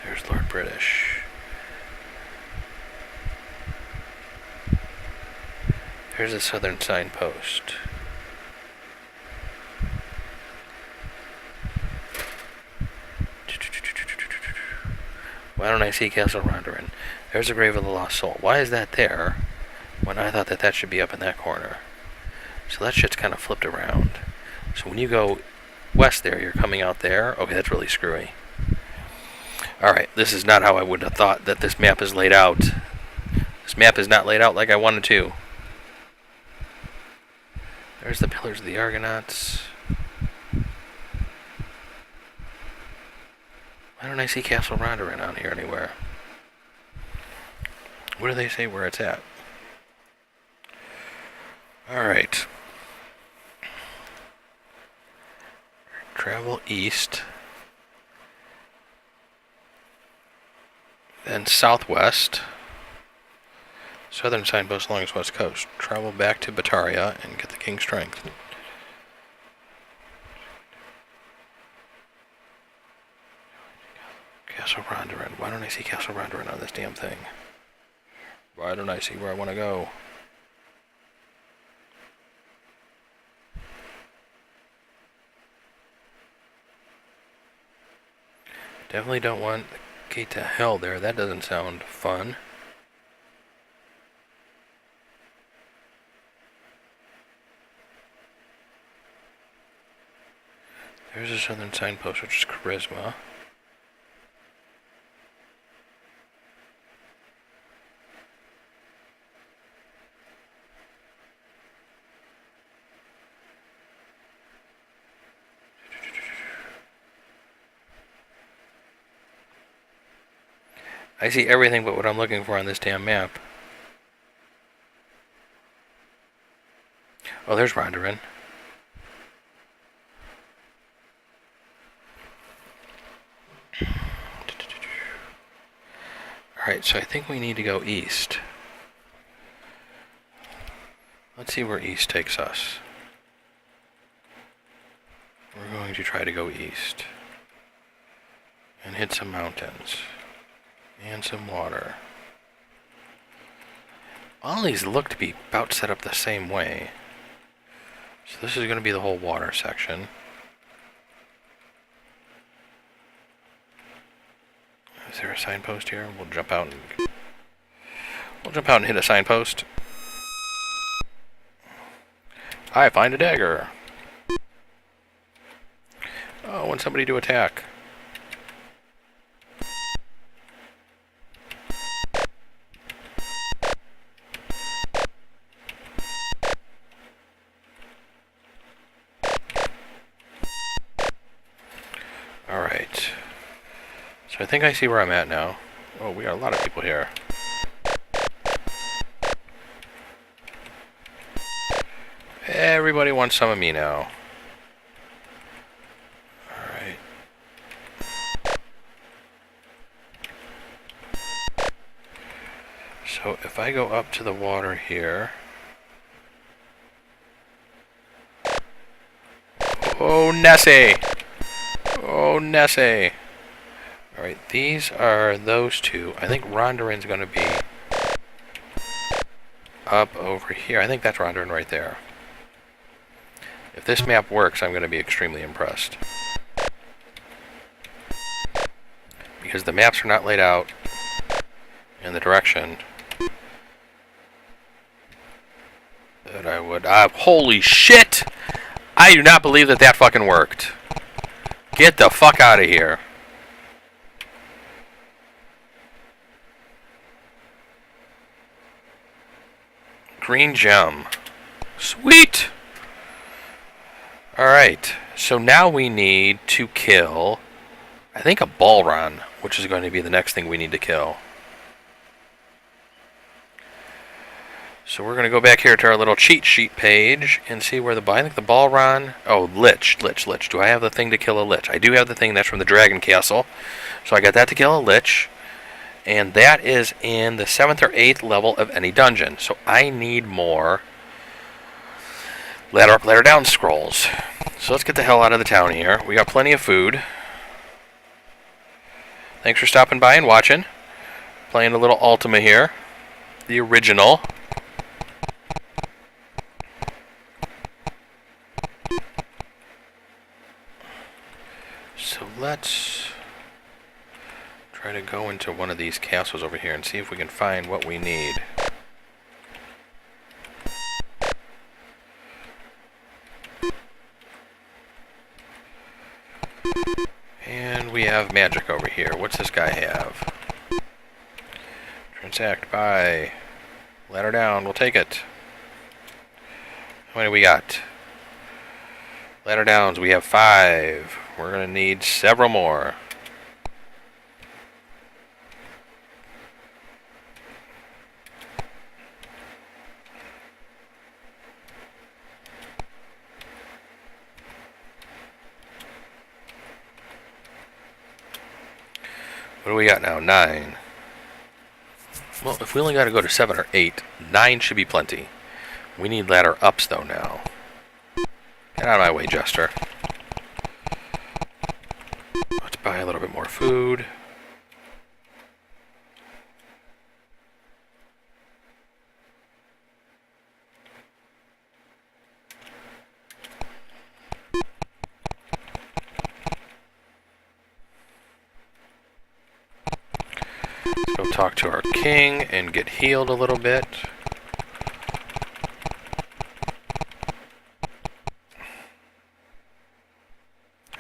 there's Lord British. There's a southern signpost. Why don't I see Castle Rondorin? There's the Grave of the Lost Soul. Why is that there when I thought that that should be up in that corner? So that shit's kind of flipped around. So when you go west there, you're coming out there. Okay, that's really screwy. Alright, this is not how I would have thought that this map is laid out. This map is not laid out like I wanted to. There's the Pillars of the Argonauts. Why don't I see Castle Rondorin on here anywhere? What do they say where it's at? Alright. Travel east. Then southwest. Southern signpost along its west coast. Travel back to Bataria and get the King's Strength. Castle Rondorin. Why don't I see Castle Rondorin on this damn thing? Why don't I see where I want to go? Definitely don't want the Gate to Hell there. That doesn't sound fun. There's a southern signpost, which is Charisma. I see everything but what I'm looking for on this damn map. Oh, there's Rondorin. Alright, so I think we need to go east. Let's see where east takes us. We're going to try to go east. And hit some mountains. And some water. All these look to be about set up the same way. So this is going to be the whole water section. Is there a signpost here? We'll jump out and hit a signpost. I find a dagger. Oh, I want somebody to attack. Alright. So I think I see where I'm at now. Oh, we got a lot of people here. Everybody wants some of me now. Alright. So if I go up to the water here... Oh, Nessie! Oh, Nessie! Alright, these are those two. I think Rondarin's going to be up over here. I think that's Rondarin right there. If this map works, I'm going to be extremely impressed. Because the maps are not laid out in the direction that I would... holy shit! I do not believe that that fucking worked. Get the fuck out of here. Green gem. Sweet! Alright, so now we need to kill, I think, a Balron, which is going to be the next thing we need to kill. So we're going to go back here to our little cheat sheet page and see where I think the Balron... Oh, Lich. Do I have the thing to kill a Lich? I do have the thing that's from the Dragon Castle. So I got that to kill a Lich. And that is in the 7th or 8th level of any dungeon. So I need more ladder up, ladder down scrolls. So let's get the hell out of the town here. We got plenty of food. Thanks for stopping by and watching. Playing a little Ultima here. The original. So let's try to go into one of these castles over here and see if we can find what we need. And we have magic over here. What's this guy have? Transact, buy. Ladder down, we'll take it. How many we got? Ladder downs, we have 5. We're going to need several more. What do we got now? 9. Well, if we only got to go to 7 or 8, 9 should be plenty. We need ladder ups, though, now. Get out of my way, Jester. Let's buy a little bit more food. Let's go talk to our king and get healed a little bit.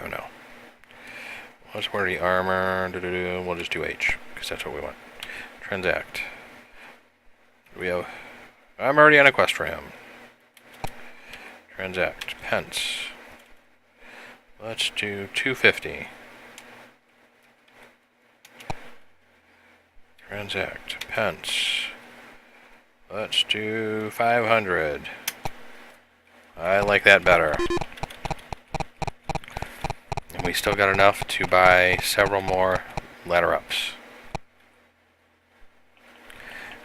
Oh no. Let's wear the armor. We'll just do H, because that's what we want. Transact. I'm already on a quest for him. Transact. Pence. Let's do 250. Transact. Pence. Let's do 500. I like that better. And we still got enough to buy several more ladder ups.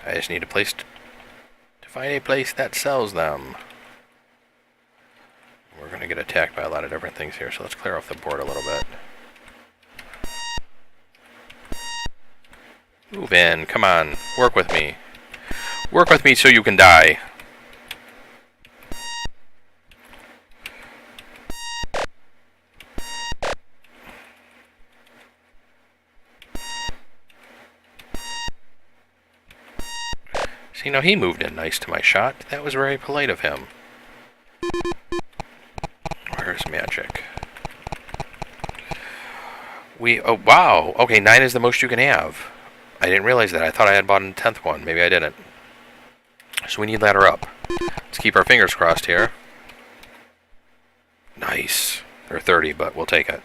I just need a place to Find a place that sells them. We're going to get attacked by a lot of different things here, so let's clear off the board a little bit. Move in. Come on. Work with me. Work with me so you can die. See, now he moved in nice to my shot. That was very polite of him. Where's magic? Oh, wow. Okay, 9 is the most you can have. I didn't realize that. I thought I had bought a 10th one. Maybe I didn't. So we need ladder up. Let's keep our fingers crossed here. Nice. Or 30, but we'll take it.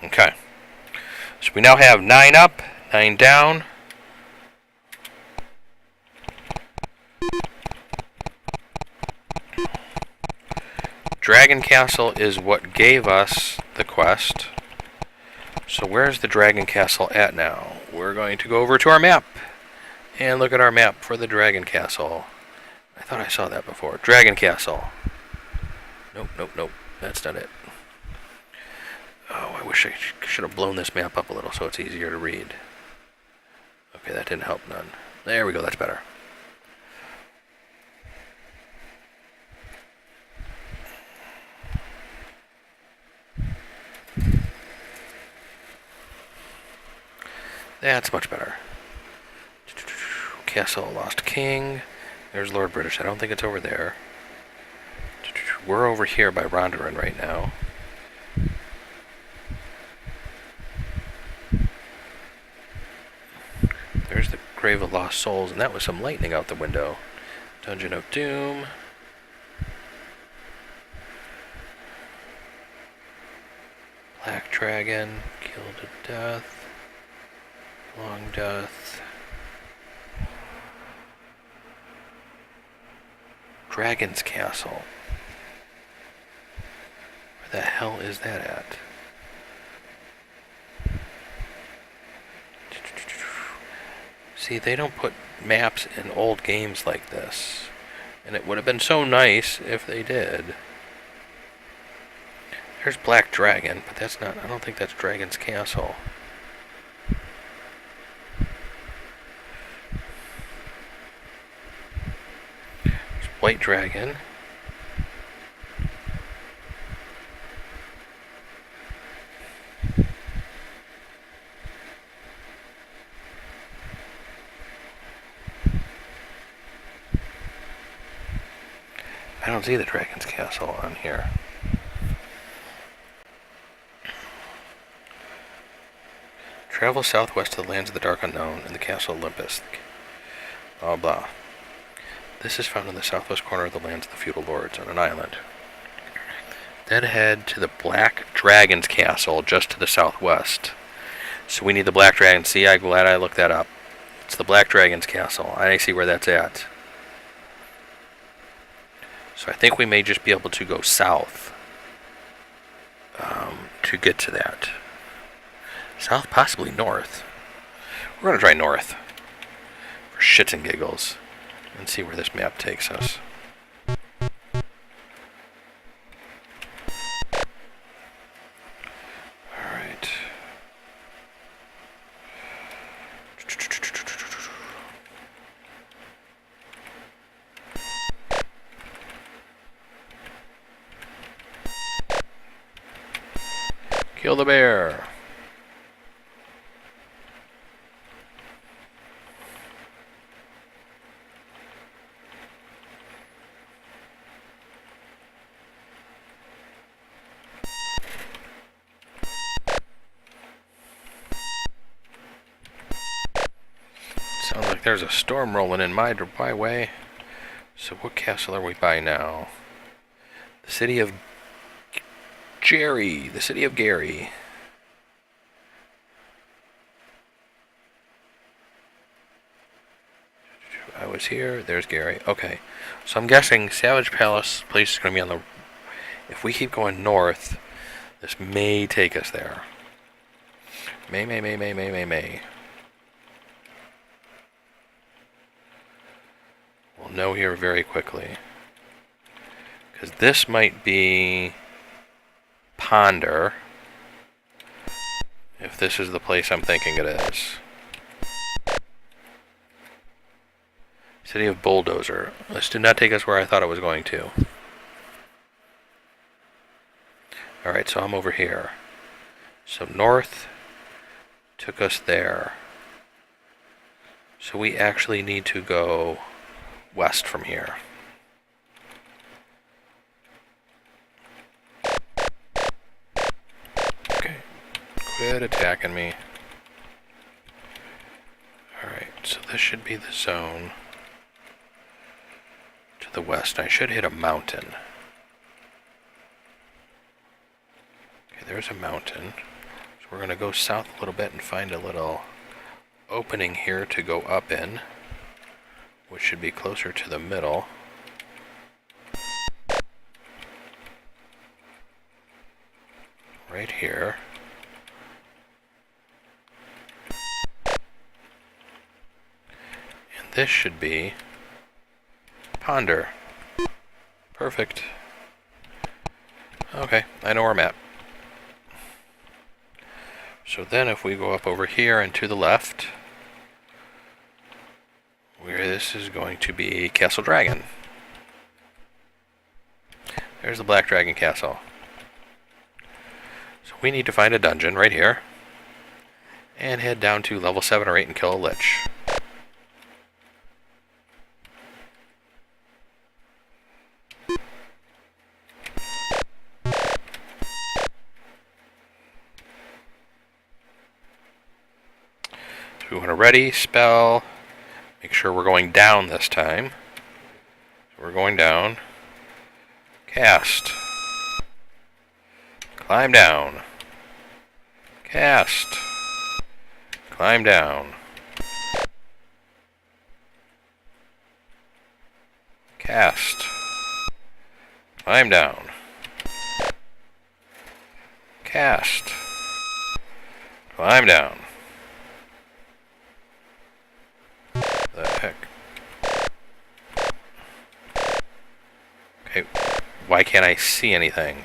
Okay. So we now have 9 up, 9 down. Dragon Castle is what gave us the quest. So where's the Dragon Castle at now? We're going to go over to our map and look at our map for the Dragon Castle. I thought I saw that before. Dragon Castle. Nope, nope, nope. That's not it. Oh, I wish I should have blown this map up a little so it's easier to read. Okay, that didn't help none. There we go, that's better. That's much better. Castle Lost King. There's Lord British. I don't think it's over there. We're over here by Rondoran right now. There's the Grave of Lost Souls, and that was some lightning out the window. Dungeon of Doom. Black Dragon. Killed to Death. Long Death. Dragon's Castle. Where the hell is that at? See, they don't put maps in old games like this. And it would have been so nice if they did. There's Black Dragon, but that's not, I don't think that's Dragon's Castle. There's White Dragon. I don't see the Dragon's Castle on here. Travel southwest to the lands of the Dark Unknown and the Castle Olympus. Blah blah. This is found in the southwest corner of the lands of the feudal lords on an island. Then head to the Black Dragon's Castle just to the southwest. So we need the Black Dragon. See, I'm glad I looked that up. It's the Black Dragon's Castle. I see where that's at. So I think we may just be able to go south to get to that. South, possibly north. We're going to try north for shits and giggles and see where this map takes us. Alright. Kill the bear. Sounds like there's a storm rolling in my way. So what castle are we by now? The city of Jerry. The city of Gary. I was here. There's Gary. Okay. So I'm guessing Savage Palace place is going to be on the... If we keep going north, this may take us there. May. We'll know here very quickly. Because this might be Ponder. If this is the place I'm thinking it is. City of Bulldozer. This did not take us where I thought it was going to. Alright, so I'm over here. So north took us there. So we actually need to go west from here. Okay. Quit attacking me. Alright, so this should be the zone. To the west. I should hit a mountain. Okay, there's a mountain. So we're going to go south a little bit and find a little opening here to go up in, which should be closer to the middle. Right here. And this should be Ponder. Perfect. Okay, I know where I'm at. So then if we go up over here and to the left, where this is going to be Castle Dragon. There's the Black Dragon Castle. So we need to find a dungeon right here and head down to level 7 or 8 and kill a lich. So we want to ready, spell, make sure we're going down this time. So we're going down. Cast. Climb down. Cast. Climb down. Cast. Climb down. Cast. Climb down. The heck? Okay, why can't I see anything?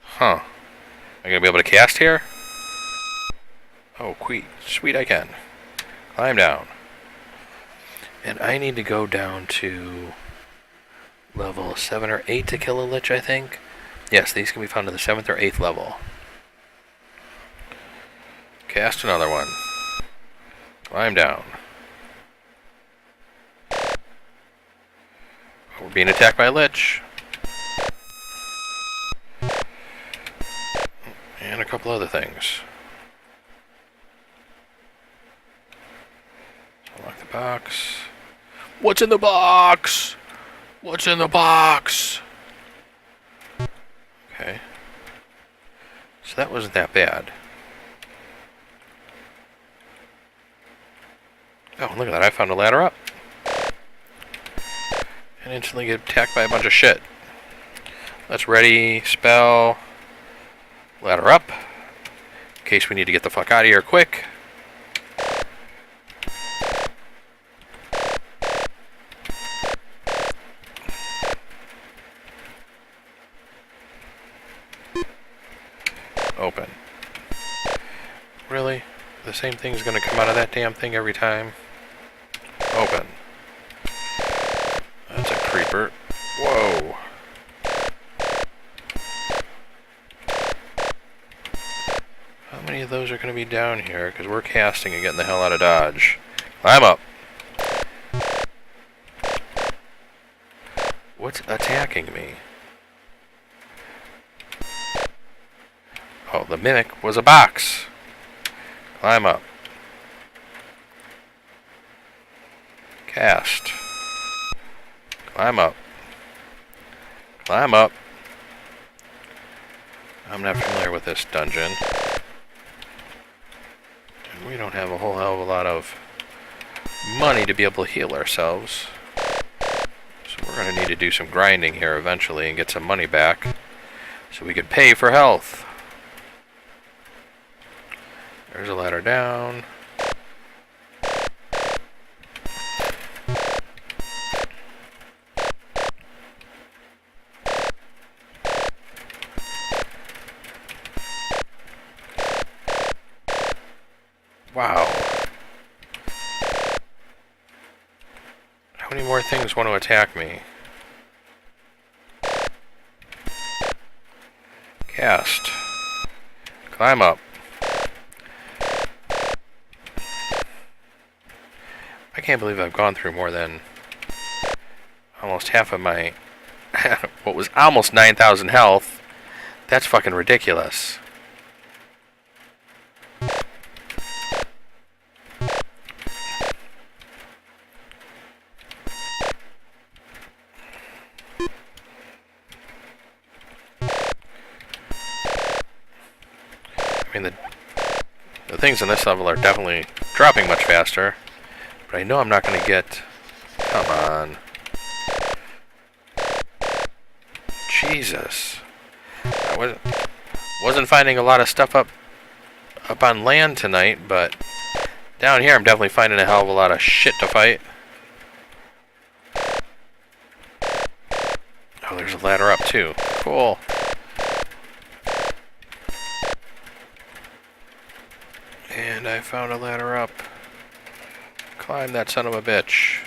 Huh. Am I gonna be able to cast here? Oh, sweet I can. Climb down. And I need to go down to level 7 or 8 to kill a lich, I think. Yes, these can be found in the 7th or 8th level. Cast another one. Climb down. We're being attacked by a lich. And a couple other things. Unlock the box. What's in the box? What's in the box? Okay. So that wasn't that bad. Oh, look at that. I found a ladder up. And instantly get attacked by a bunch of shit. Let's ready, spell, ladder up. In case we need to get the fuck out of here quick. Open. Really? The same thing's gonna come out of that damn thing every time? Open. That's a creeper. Whoa. How many of those are gonna be down here? Because we're casting and getting the hell out of Dodge. Climb up. What's attacking me? Oh, the mimic was a box. Climb up. Cast. Climb up. Climb up. I'm not familiar with this dungeon. we don't have a whole hell of a lot of money to be able to heal ourselves. So we're going to need to do some grinding here eventually and get some money back so we can pay for health. There's a ladder down. Wow. How many more things want to attack me? Cast. Climb up. I can't believe I've gone through more than almost half of my what was almost 9,000 health. That's fucking ridiculous. I mean, the things in this level are definitely dropping much faster, but I know I'm not going to get... Come on. Jesus. I wasn't finding a lot of stuff up on land tonight, but down here I'm definitely finding a hell of a lot of shit to fight. Oh, there's a ladder up too. Cool. And I found a ladder up. Climb that son of a bitch.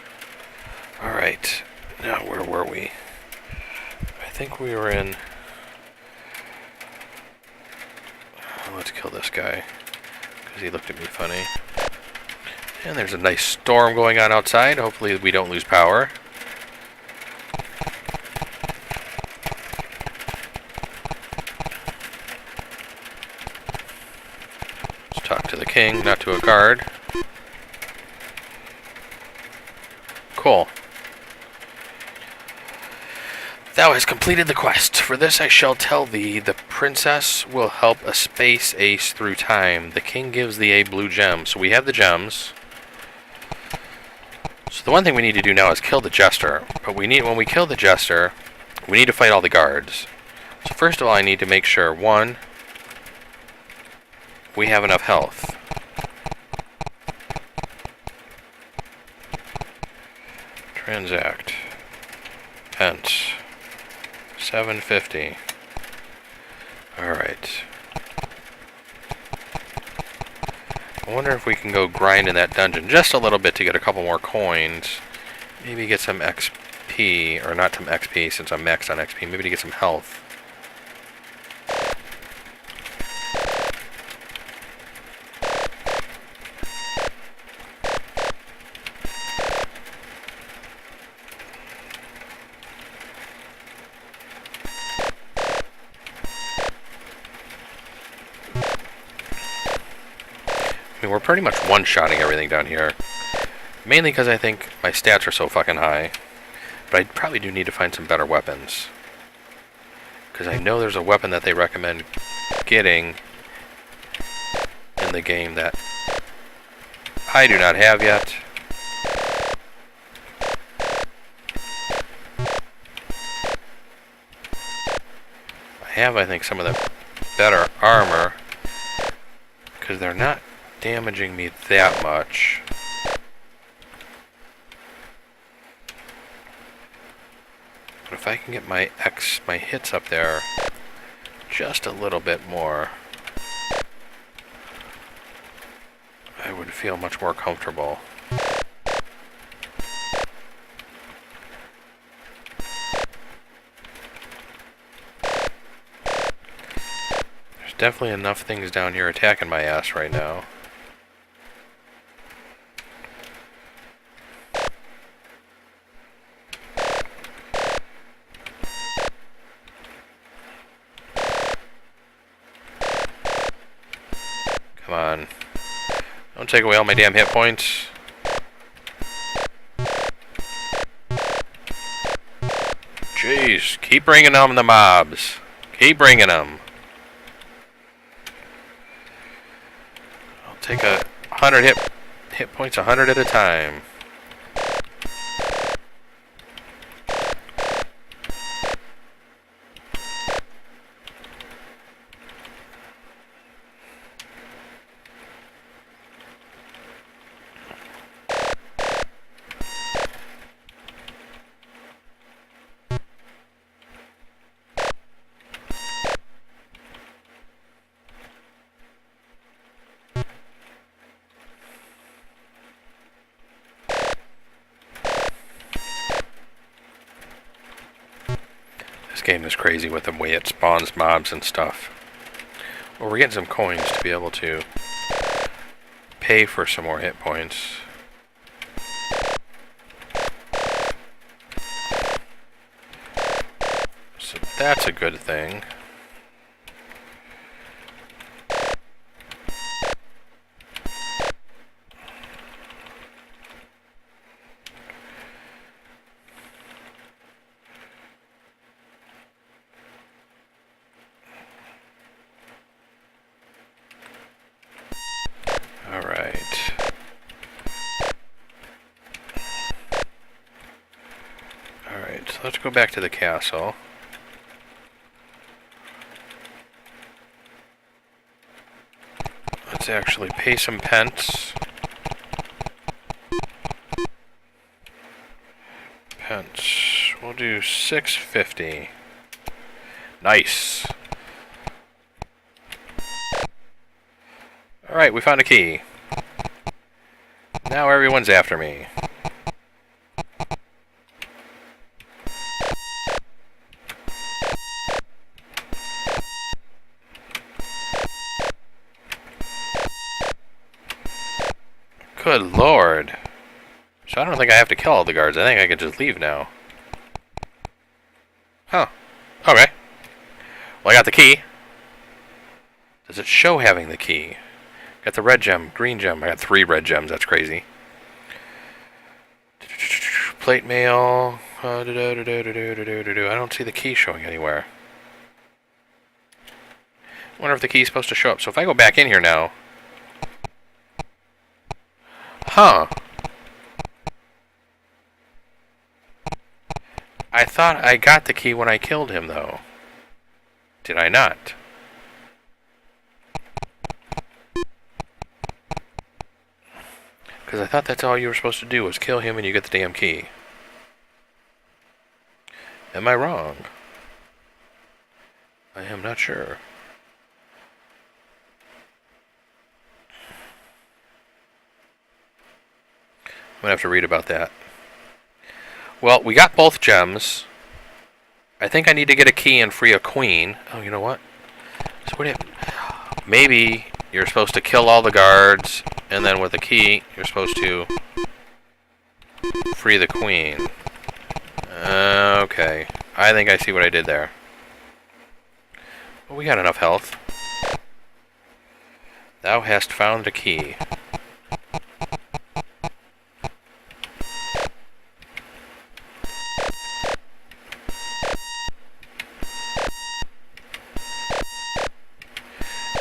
Alright. Now, where were we? I think we were in... Let's kill this guy, because he looked at me funny. And there's a nice storm going on outside. Hopefully we don't lose power. Let's talk to the king, not to a guard. Cool. Thou hast completed the quest. For this I shall tell thee, the princess will help a space ace through time. The king gives thee a blue gem. So we have the gems. So the one thing we need to do now is kill the jester. But when we kill the jester, we need to fight all the guards. So first of all, I need to make sure, one, we have enough health. Transact. Pence. 750. Alright. I wonder if we can go grind in that dungeon just a little bit to get a couple more coins. Maybe get some XP, or not some XP since I'm maxed on XP. Maybe to get some health. We're pretty much one-shotting everything down here. Mainly because I think my stats are so fucking high. But I probably do need to find some better weapons. Because I know there's a weapon that they recommend getting in the game that I do not have yet. I have, I think, some of the better armor. Because they're not damaging me that much. But if I can get my hits up there just a little bit more, I would feel much more comfortable. There's definitely enough things down here attacking my ass right now. Come on. Don't take away all my damn hit points. Jeez, keep bringing on the mobs. Keep bringing them. I'll take a 100 hit points, 100 at a time. This game is crazy with the way it spawns mobs and stuff. Well, we're getting some coins to be able to pay for some more hit points. So that's a good thing. So let's go back to the castle. Let's actually pay some pence. We'll do 650. Nice. Alright, we found a key. Now everyone's after me. Good lord. So I don't think I have to kill all the guards. I think I could just leave now. Huh. Okay. Well, I got the key. Does it show having the key? Got the red gem, green gem. I got 3 red gems. That's crazy. Plate mail. I don't see the key showing anywhere. I wonder if the key is supposed to show up. So if I go back in here now... Huh. I thought I got the key when I killed him, though. Did I not? Because I thought that's all you were supposed to do, was kill him and you get the damn key. Am I wrong? I am not sure. I'm gonna have to read about that. Well, we got both gems. I think I need to get a key and free a queen. Oh, you know what? So maybe you're supposed to kill all the guards, and then with the key, you're supposed to free the queen. Okay. I think I see what I did there. Well, we got enough health. Thou hast found the key.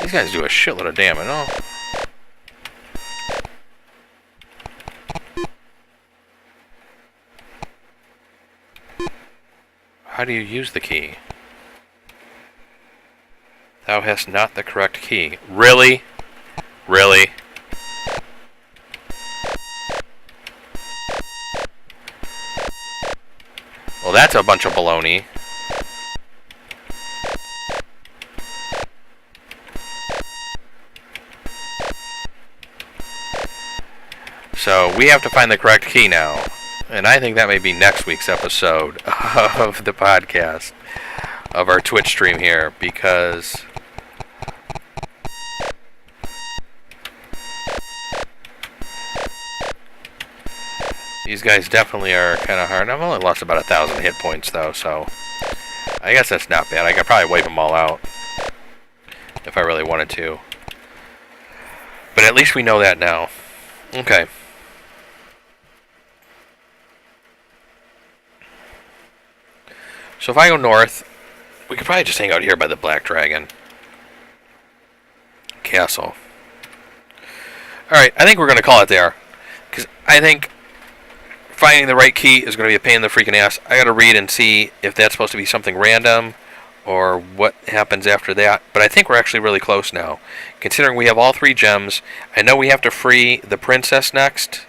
These guys do a shitload of damage, oh. How do you use the key? Thou hast not the correct key. Really? Really? Well, that's a bunch of baloney. So, we have to find the correct key now. And I think that may be next week's episode of the podcast, of our Twitch stream here, because these guys definitely are kind of hard. I've only lost about 1,000 hit points, though, so I guess that's not bad. I could probably wipe them all out if I really wanted to. But at least we know that now. Okay. So if I go north, we could probably just hang out here by the Black Dragon Castle. Alright, I think we're going to call it there. Because I think finding the right key is going to be a pain in the freaking ass. I got to read and see if that's supposed to be something random or what happens after that. But I think we're actually really close now. Considering we have all 3 gems, I know we have to free the princess next.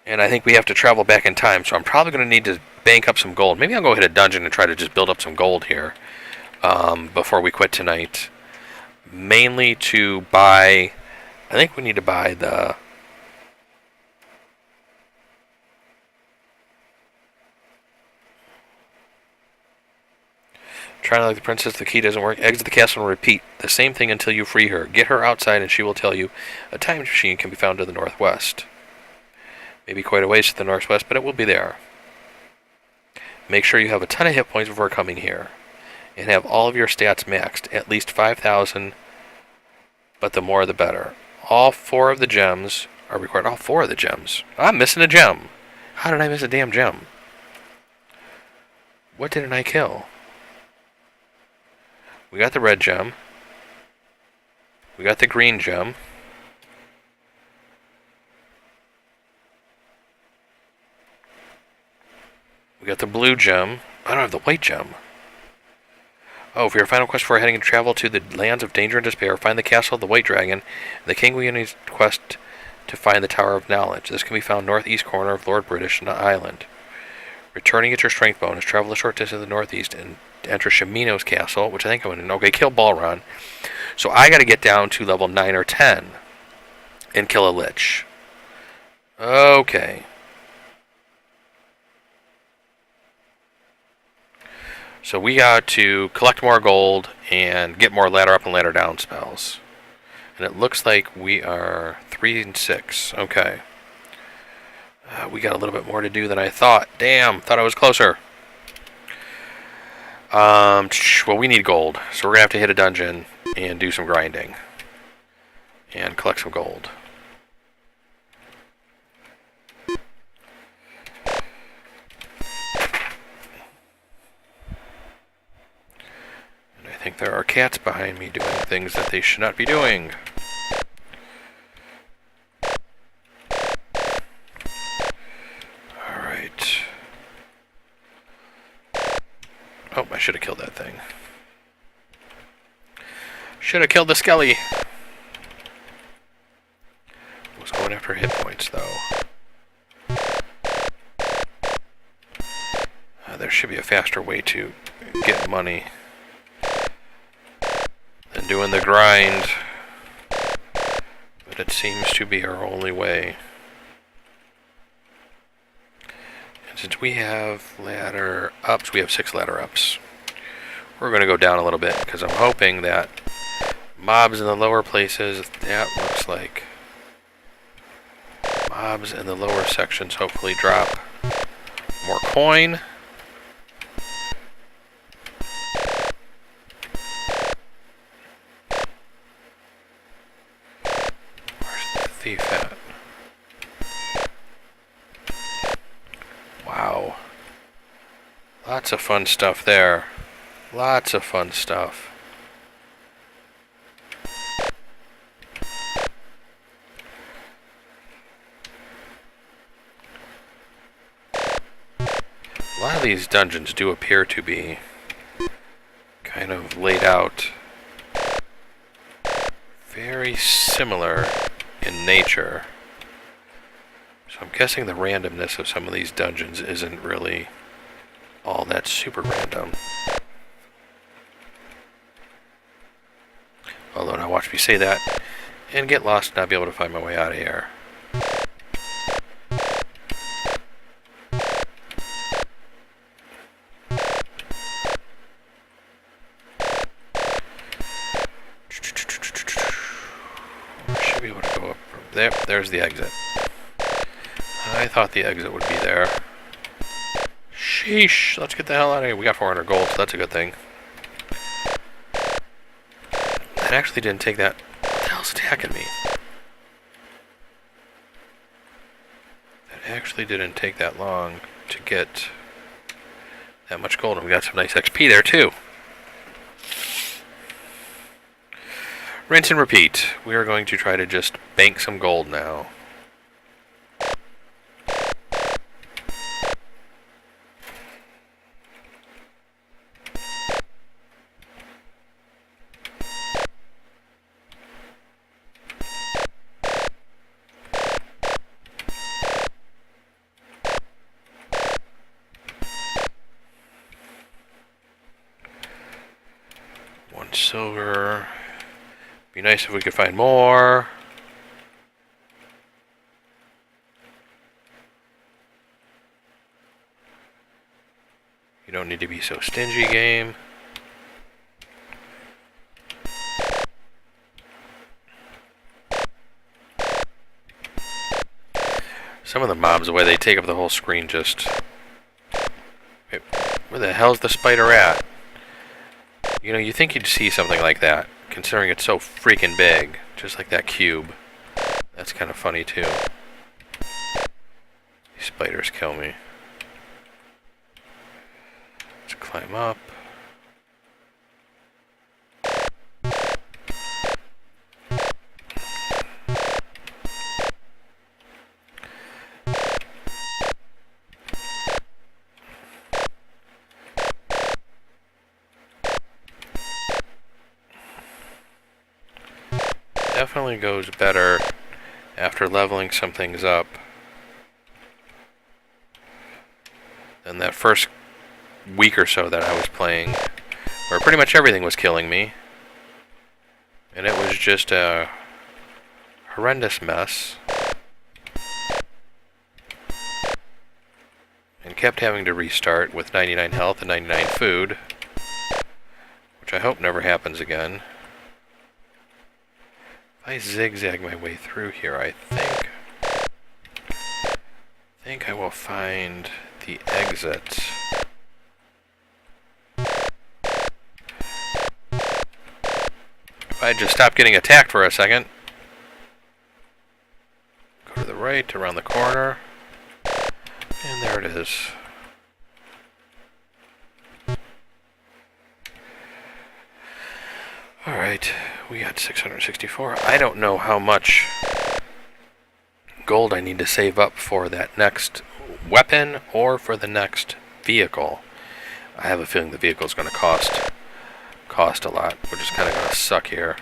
And I think we have to travel back in time. So I'm probably going to need to bank up some gold. Maybe I'll go hit a dungeon and try to just build up some gold here before we quit tonight. Mainly to buy... I think we need to buy the... Trying to like the princess, the key doesn't work. Exit the castle and repeat the same thing until you free her. Get her outside and she will tell you a time machine can be found to the northwest. Maybe quite a ways to the northwest, but it will be there. Make sure you have a ton of hit points before coming here. And have all of your stats maxed. At least 5,000, but the more the better. All 4 of the gems are required. All 4 of the gems. I'm missing a gem. How did I miss a damn gem? What didn't I kill? We got the red gem. We got the green gem. We got the blue gem. I don't have the white gem. Oh, for your final quest before heading to travel to the lands of danger and despair, find the castle of the White Dragon, and the King Weoni's quest to find the Tower of Knowledge. This can be found northeast corner of Lord British Island. Returning at your strength bonus, travel a short distance to the northeast and enter Shimino's castle, which I think I'm going to... Okay, kill Balron. So I got to get down to level 9 or 10 and kill a Lich. Okay. So we got to collect more gold and get more ladder up and ladder down spells. And it looks like we are 3 and 6. Okay. We got a little bit more to do than I thought. Damn, thought I was closer. Well, we need gold. So we're going to have to hit a dungeon and do some grinding. And collect some gold. I think there are cats behind me doing things that they should not be doing. Alright. Oh, I should have killed that thing. Should have killed the skelly. Was going after hit points, though. There should be a faster way to get money than doing the grind, but it seems to be our only way. And since we have ladder ups, we have 6 ladder ups. We're going to go down a little bit because I'm hoping that mobs in the lower places, that looks like mobs in the lower sections hopefully drop more coin. Thief at. Wow. Lots of fun stuff there. Lots of fun stuff. A lot of these dungeons do appear to be kind of laid out very similar in nature. So I'm guessing the randomness of some of these dungeons isn't really all that super random. Although now watch me say that and get lost and not be able to find my way out of here. There's the exit. I thought the exit would be there. Sheesh, let's get the hell out of here. We got 400 gold, so that's a good thing. That actually didn't take that... What the hell's attacking me? That actually didn't take that long to get that much gold, and we got some nice XP there too. Rinse and repeat. We are going to try to just bank some gold now. Silver. Be nice if we could find more. You don't need to be so stingy, game. Some of the mobs, the way they take up the whole screen, just... Where the hell's the spider at? You know, you think you'd see something like that, considering it's so freaking big, just like that cube. That's kind of funny, too. These spiders kill me. Let's climb up. Definitely goes better after leveling some things up than that first week or so that I was playing, where pretty much everything was killing me, and it was just a horrendous mess, and kept having to restart with 99 health and 99 food, which I hope never happens again. I zigzag my way through here, I think I will find the exit. If I just stop getting attacked for a second. Go to the right, around the corner. And there it is. Alright, we got 664. I don't know how much gold I need to save up for that next weapon or for the next vehicle. I have a feeling the vehicle is going to cost a lot, which is kind of going to suck here.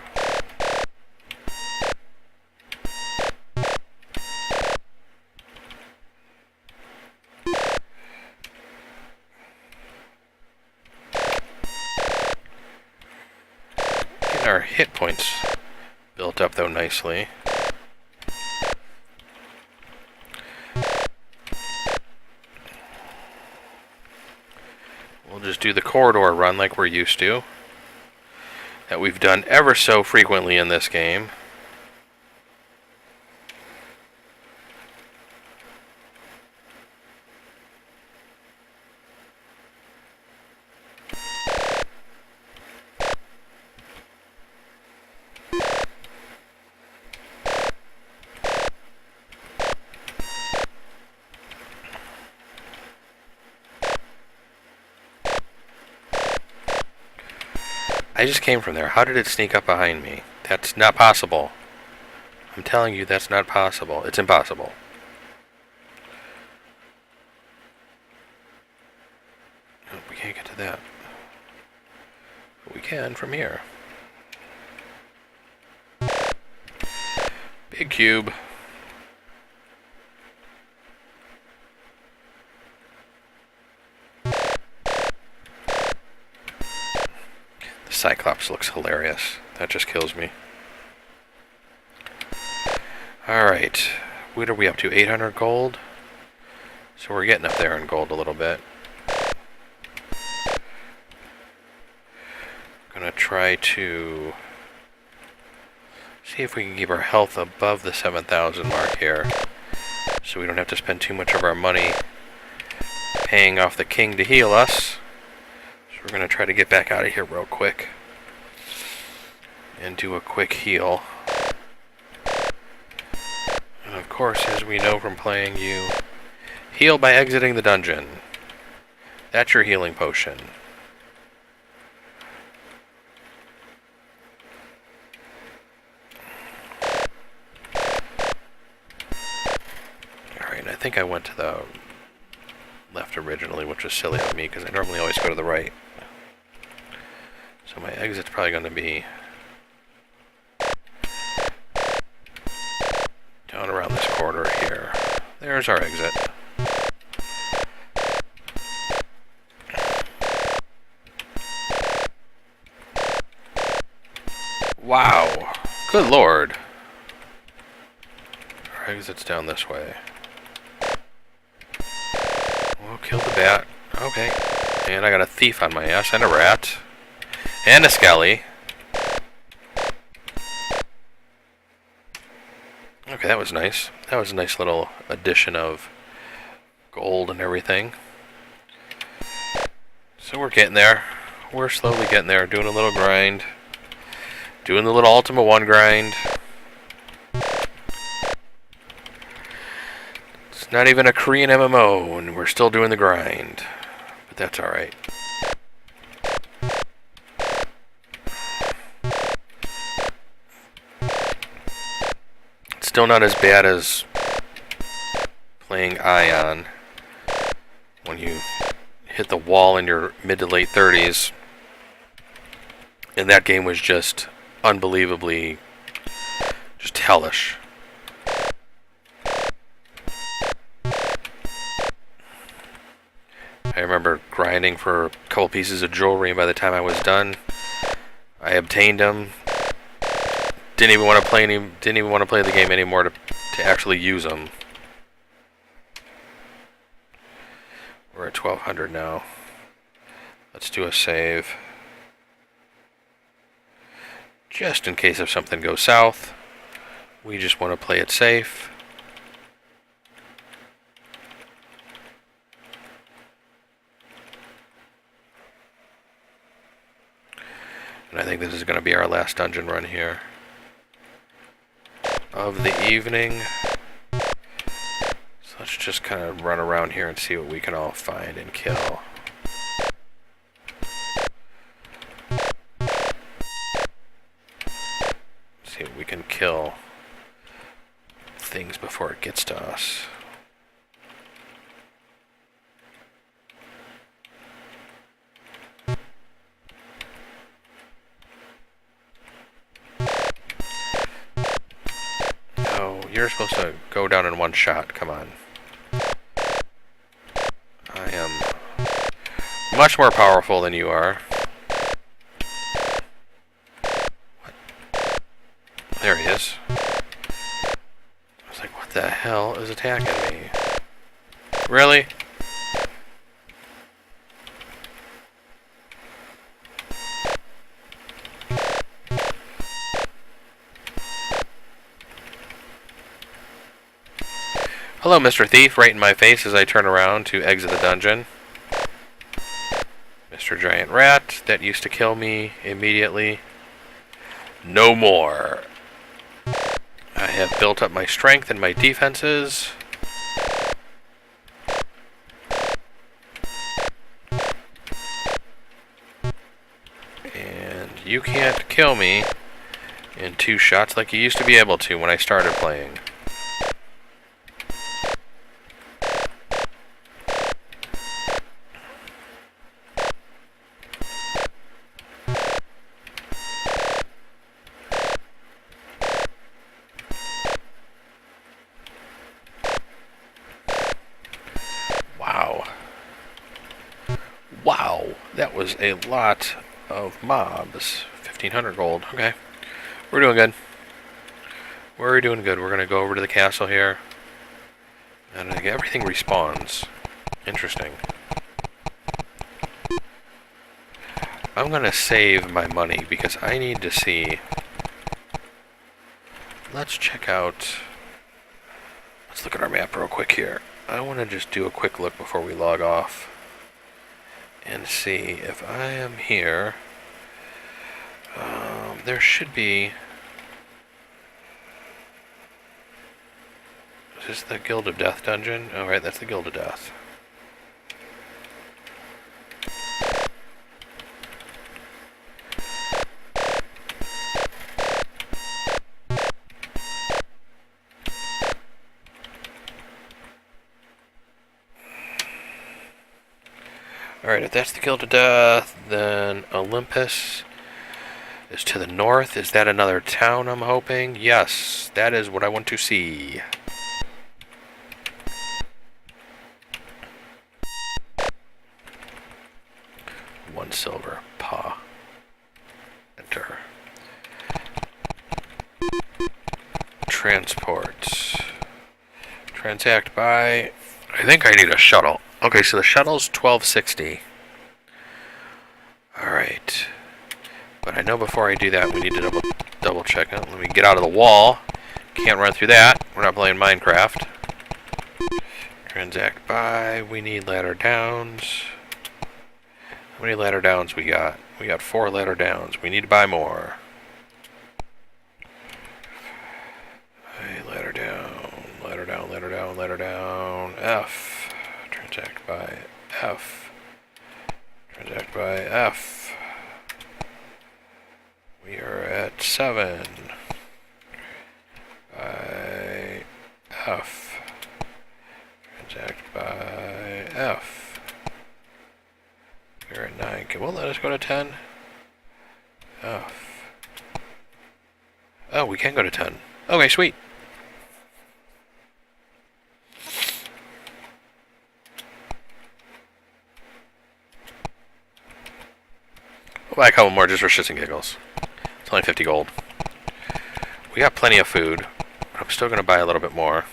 Our hit points built up though nicely. We'll just do the corridor run like we're used to, that we've done ever so frequently in this game. I just came from there. How did it sneak up behind me? That's not possible. I'm telling you, that's not possible. It's impossible. Oh, we can't get to that. But we can from here. Big cube. Cyclops looks hilarious. That just kills me. Alright. What are we up to? 800 gold? So we're getting up there in gold a little bit. Gonna try to see if we can keep our health above the 7,000 mark here, so we don't have to spend too much of our money paying off the king to heal us. We're going to try to get back out of here real quick and do a quick heal. And of course, as we know from playing, you heal by exiting the dungeon. That's your healing potion. think I went to the left originally, which was silly of me because I normally always go to the right. So my exit's probably going to be down around this corner here. There's our exit. Wow. Good lord. Our exit's down this way. We'll kill the bat. Okay. And I got a thief on my ass, and a rat. And a skelly. Okay, that was nice. That was a nice little addition of gold and everything. So we're getting there. We're slowly getting there, doing a little grind. Doing the little Ultima I grind. It's not even a Korean MMO, and we're still doing the grind. But that's alright. It's still not as bad as playing Ion when you hit the wall in your mid to late 30s. And that game was just unbelievably just hellish. I remember grinding for a couple pieces of jewelry, and by the time I was done, I obtained them. Didn't even want to play the game anymore to actually use them. We're at 1200 now. Let's do a save. Just in case if something goes south, we just want to play it safe. And I think this is going to be our last dungeon run here of the evening. So let's just kind of run around here and see what we can all find and kill. See if we can kill things before it gets to us. Oh, you're supposed to go down in one shot. Come on. I am much more powerful than you are. There he is. I was like, what the hell is attacking me? Really? Hello, Mr. Thief, right in my face as I turn around to exit the dungeon. Mr. Giant Rat, that used to kill me immediately. No more. I have built up my strength and my defenses. And you can't kill me in 2 shots like you used to be able to when I started playing. Wow, that was a lot of mobs. 1500 gold. Okay. We're doing good. We're doing good. We're going to go over to the castle here. And everything respawns. Interesting. I'm going to save my money because I need to see. Let's check out. Let's look at our map real quick here. I want to just do a quick look before we log off. And see if I am here. There should be. Is this the Guild of Death dungeon? Oh, right, that's the Guild of Death. Alright, if that's the kill to death, then Olympus is to the north. Is that another town, I'm hoping? Yes, that is what I want to see. One silver. Pa. Enter. Transport. Transact by... I think I need a shuttle. Okay, so the shuttle's 1260. Alright. But I know before I do that, we need to double check it. Let me get out of the wall. Can't run through that. We're not playing Minecraft. Transact by. We need ladder downs. How many ladder downs we got? We got 4 ladder downs. We need to buy more. Ladder down, ladder down, ladder down, ladder down. F. Transact by F. Transact by F. We are at 7. By F. Transact by F. We're at 9. Okay, won't let us go to 10. F. Oh, we can go to 10. Okay, sweet. We'll buy a couple more just for shits and giggles. It's only 50 gold. We got plenty of food, but I'm still going to buy a little bit more.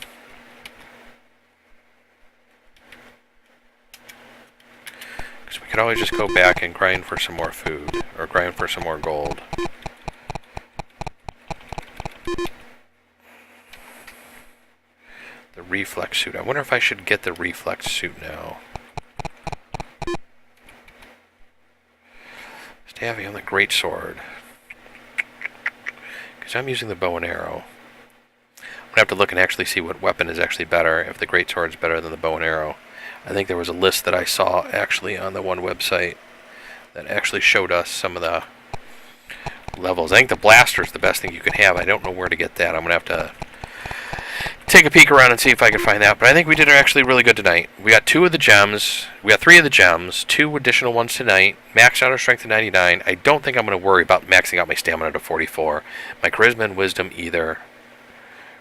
Because we could always just go back and grind for some more food, or grind for some more gold. The reflex suit. I wonder if I should get the reflex suit now. Heavy on the great sword, because I'm using the bow and arrow. I'm gonna have to look and actually see what weapon is actually better, if the great sword is better than the bow and arrow. I think there was a list that I saw actually on the one website that actually showed us some of the levels. I think the blaster is the best thing you can have. I don't know where to get that. I'm gonna have to take a peek around and see if I can find that. But I think we did actually really good tonight. We got 2 of the gems. We got 3 of the gems. 2 additional ones tonight. Maxed out our strength to 99. I don't think I'm going to worry about maxing out my stamina to 44. My charisma and wisdom either.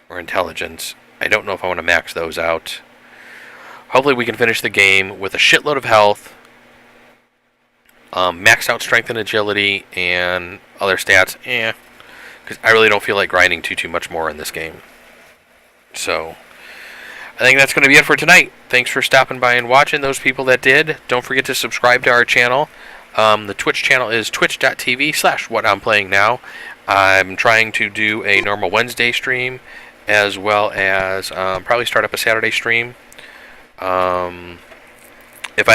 Or intelligence. I don't know if I want to max those out. Hopefully we can finish the game with a shitload of health. Maxed out strength and agility and other stats. Because I really don't feel like grinding too much more in this game. So, I think that's going to be it for tonight. Thanks for stopping by and watching. Those people that did, don't forget to subscribe to our channel. The Twitch channel is twitch.tv/whatimplay.now. I'm trying to do a normal Wednesday stream, as well as probably start up a Saturday stream. If I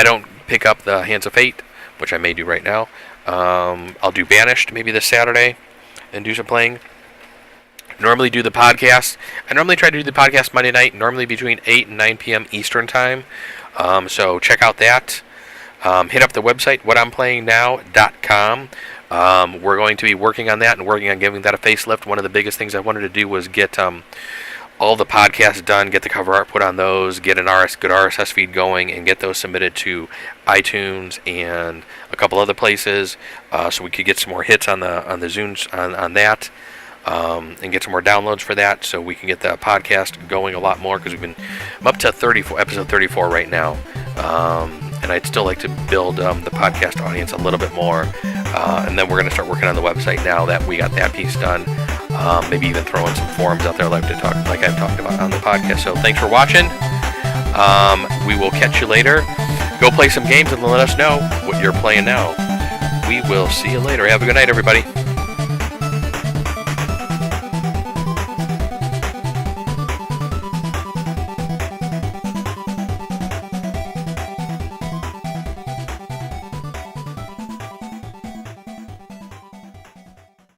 don't pick up the Hands of Fate, which I may do right now, I'll do Banished maybe this Saturday and do some playing. Normally do the podcast. I normally try to do the podcast Monday night, normally between 8 and 9 p.m. Eastern Time. So check out that. Hit up the website, whatimplayingnow.com. We're going to be working on that and working on giving that a facelift. One of the biggest things I wanted to do was get all the podcasts done, get the cover art put on those, get an good RSS feed going, and get those submitted to iTunes and a couple other places, so we could get some more hits on the Zunes on that. And get some more downloads for that, so we can get the podcast going a lot more, because I'm up to episode 34 right now, and I'd still like to build the podcast audience a little bit more, and then we're going to start working on the website now that we got that piece done, maybe even throw in some forums out there like I've talked about on the podcast. So thanks for watching. We will catch you later. Go play some games and let us know what you're playing now. We will see you later. Have a good night, everybody.